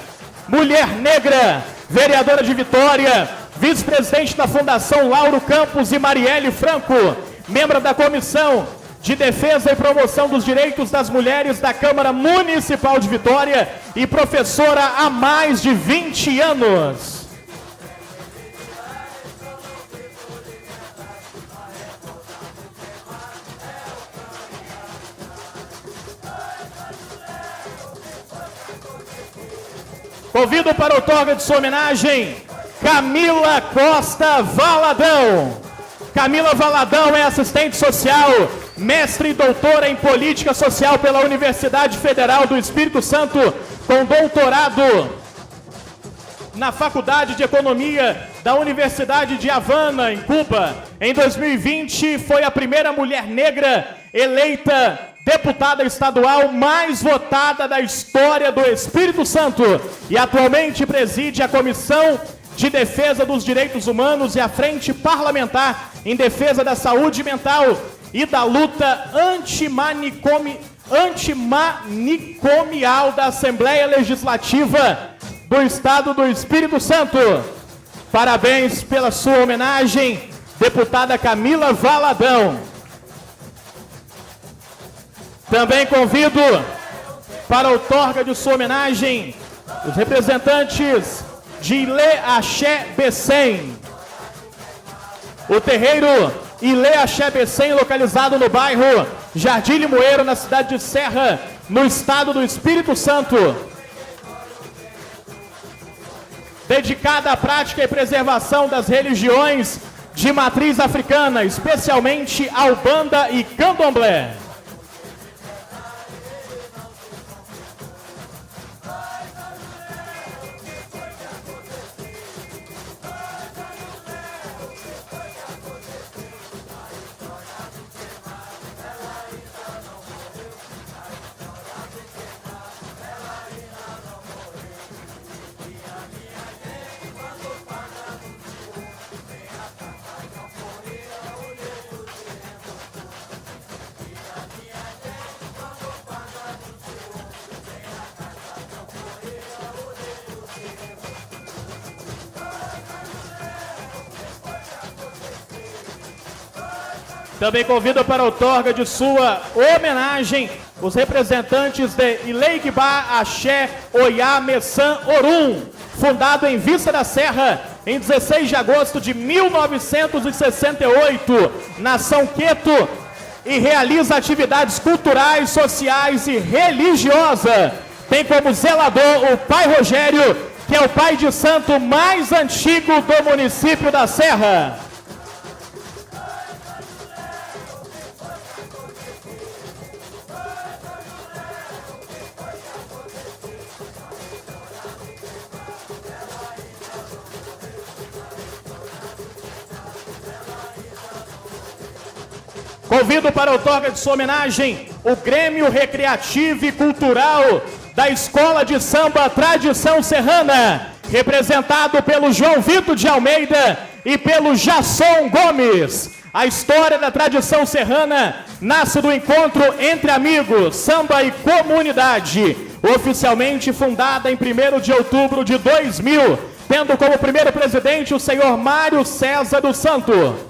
Speaker 1: mulher negra, vereadora de Vitória, vice-presidente da Fundação Lauro Campos e Marielle Franco, membro da Comissão de Defesa e Promoção dos Direitos das Mulheres da Câmara Municipal de Vitória e professora há mais de 20 anos. Convido para a outorga de sua homenagem Camila Costa Valadão. Camila Valadão é assistente social, mestre e doutora em política social pela Universidade Federal do Espírito Santo, com doutorado na Faculdade de Economia da Universidade de Havana, em Cuba. Em 2020, foi a primeira mulher negra eleita deputada estadual mais votada da história do Espírito Santo e atualmente preside a Comissão de Defesa dos Direitos Humanos e a Frente Parlamentar em Defesa da Saúde Mental e da Luta antimanicomial da Assembleia Legislativa do Estado do Espírito Santo. Parabéns pela sua homenagem, deputada Camila Valadão. Também convido para a outorga de sua homenagem os representantes de Ilê Axé Becém. O terreiro Ilê Axé Becém, localizado no bairro Jardim Limoeiro, na cidade de Serra, no estado do Espírito Santo. Dedicada à prática e preservação das religiões de matriz africana, especialmente a Umbanda e Candomblé. Também convido para a outorga de sua homenagem os representantes de Ileigba Axé Oiá Messan Orum, fundado em Vista da Serra em 16 de agosto de 1968, nação Queto, e realiza atividades culturais, sociais e religiosas. Tem como zelador o Pai Rogério, que é o pai de santo mais antigo do município da Serra. Convido para a outorga de sua homenagem o Grêmio Recreativo e Cultural da Escola de Samba Tradição Serrana, representado pelo João Vitor de Almeida e pelo Jasson Gomes. A história da tradição serrana nasce do encontro entre amigos, samba e comunidade, oficialmente fundada em 1º de outubro de 2000, tendo como primeiro presidente o senhor Mário César dos Santos.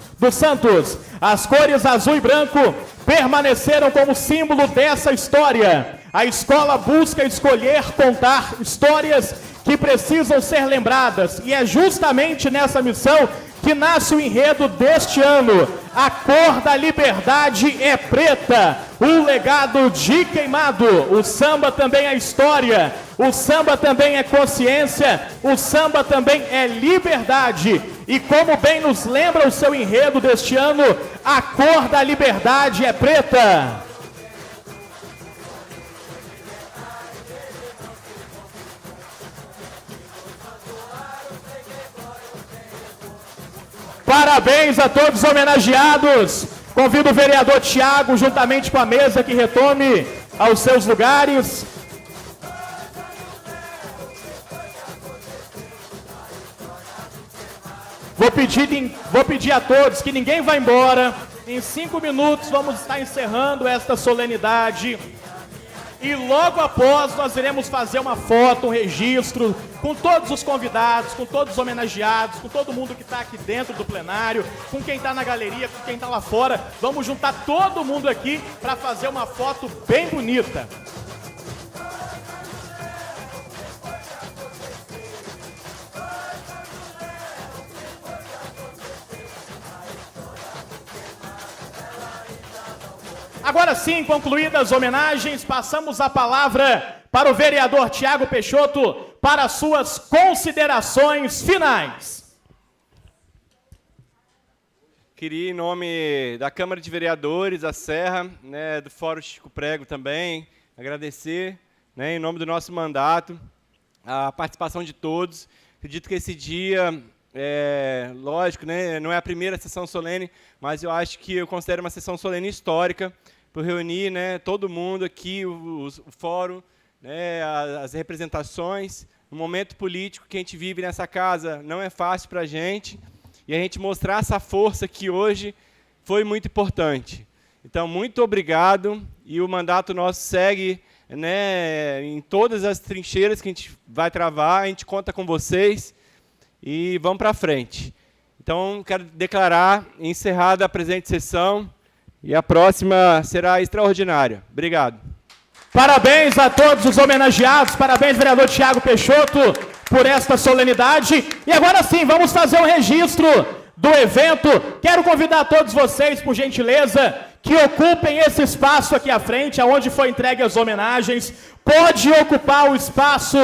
Speaker 1: As cores azul e branco permaneceram como símbolo dessa história. A escola busca escolher contar histórias que precisam ser lembradas, e é justamente nessa missão que nasce o enredo deste ano. A cor da liberdade é preta, o legado de Queimado. O samba também é história, o samba também é consciência, o samba também é liberdade. E como bem nos lembra o seu enredo deste ano, a cor da liberdade é preta. Parabéns a todos os homenageados. Convido o vereador Tiago, juntamente com a mesa, que retome aos seus lugares. Vou pedir a todos que ninguém vá embora. Em 5 minutos vamos estar encerrando esta solenidade. E logo após nós iremos fazer uma foto, um registro com todos os convidados, com todos os homenageados, com todo mundo que está aqui dentro do plenário, com quem está na galeria, com quem está lá fora. Vamos juntar todo mundo aqui para fazer uma foto bem bonita. Agora sim, concluídas as homenagens, passamos a palavra para o vereador Tiago Peixoto para as suas considerações finais.
Speaker 4: Queria, em nome da Câmara de Vereadores, da Serra, do Fórum Chico Prego também, agradecer, em nome do nosso mandato, a participação de todos. Acredito que esse dia, lógico, não é a primeira sessão solene, mas eu acho que eu considero uma sessão solene histórica, por reunir todo mundo aqui, o fórum, as representações. No momento político que a gente vive nessa casa não é fácil para a gente, e a gente mostrar essa força que hoje foi muito importante. Então, muito obrigado, e o mandato nosso segue em todas as trincheiras que a gente vai travar, a gente conta com vocês, e vamos para frente. Então, quero declarar encerrada a presente sessão, e a próxima será extraordinária. Obrigado.
Speaker 1: Parabéns a todos os homenageados, parabéns, vereador Tiago Peixoto, por esta solenidade. E agora sim, vamos fazer um registro do evento. Quero convidar todos vocês, por gentileza, que ocupem esse espaço aqui à frente, aonde foi entregue as homenagens. Pode ocupar o espaço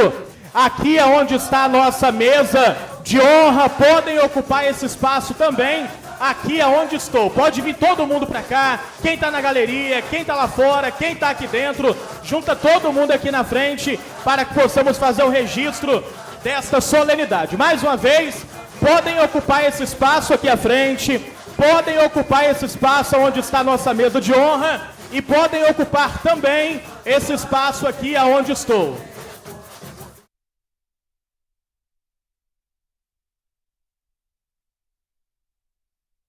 Speaker 1: aqui onde está a nossa mesa de honra, podem ocupar esse espaço também, aqui aonde estou. Pode vir todo mundo para cá, quem está na galeria, quem está lá fora, quem está aqui dentro, junta todo mundo aqui na frente para que possamos fazer o registro desta solenidade. Mais uma vez, podem ocupar esse espaço aqui à frente, podem ocupar esse espaço onde está a nossa mesa de honra e podem ocupar também esse espaço aqui aonde estou.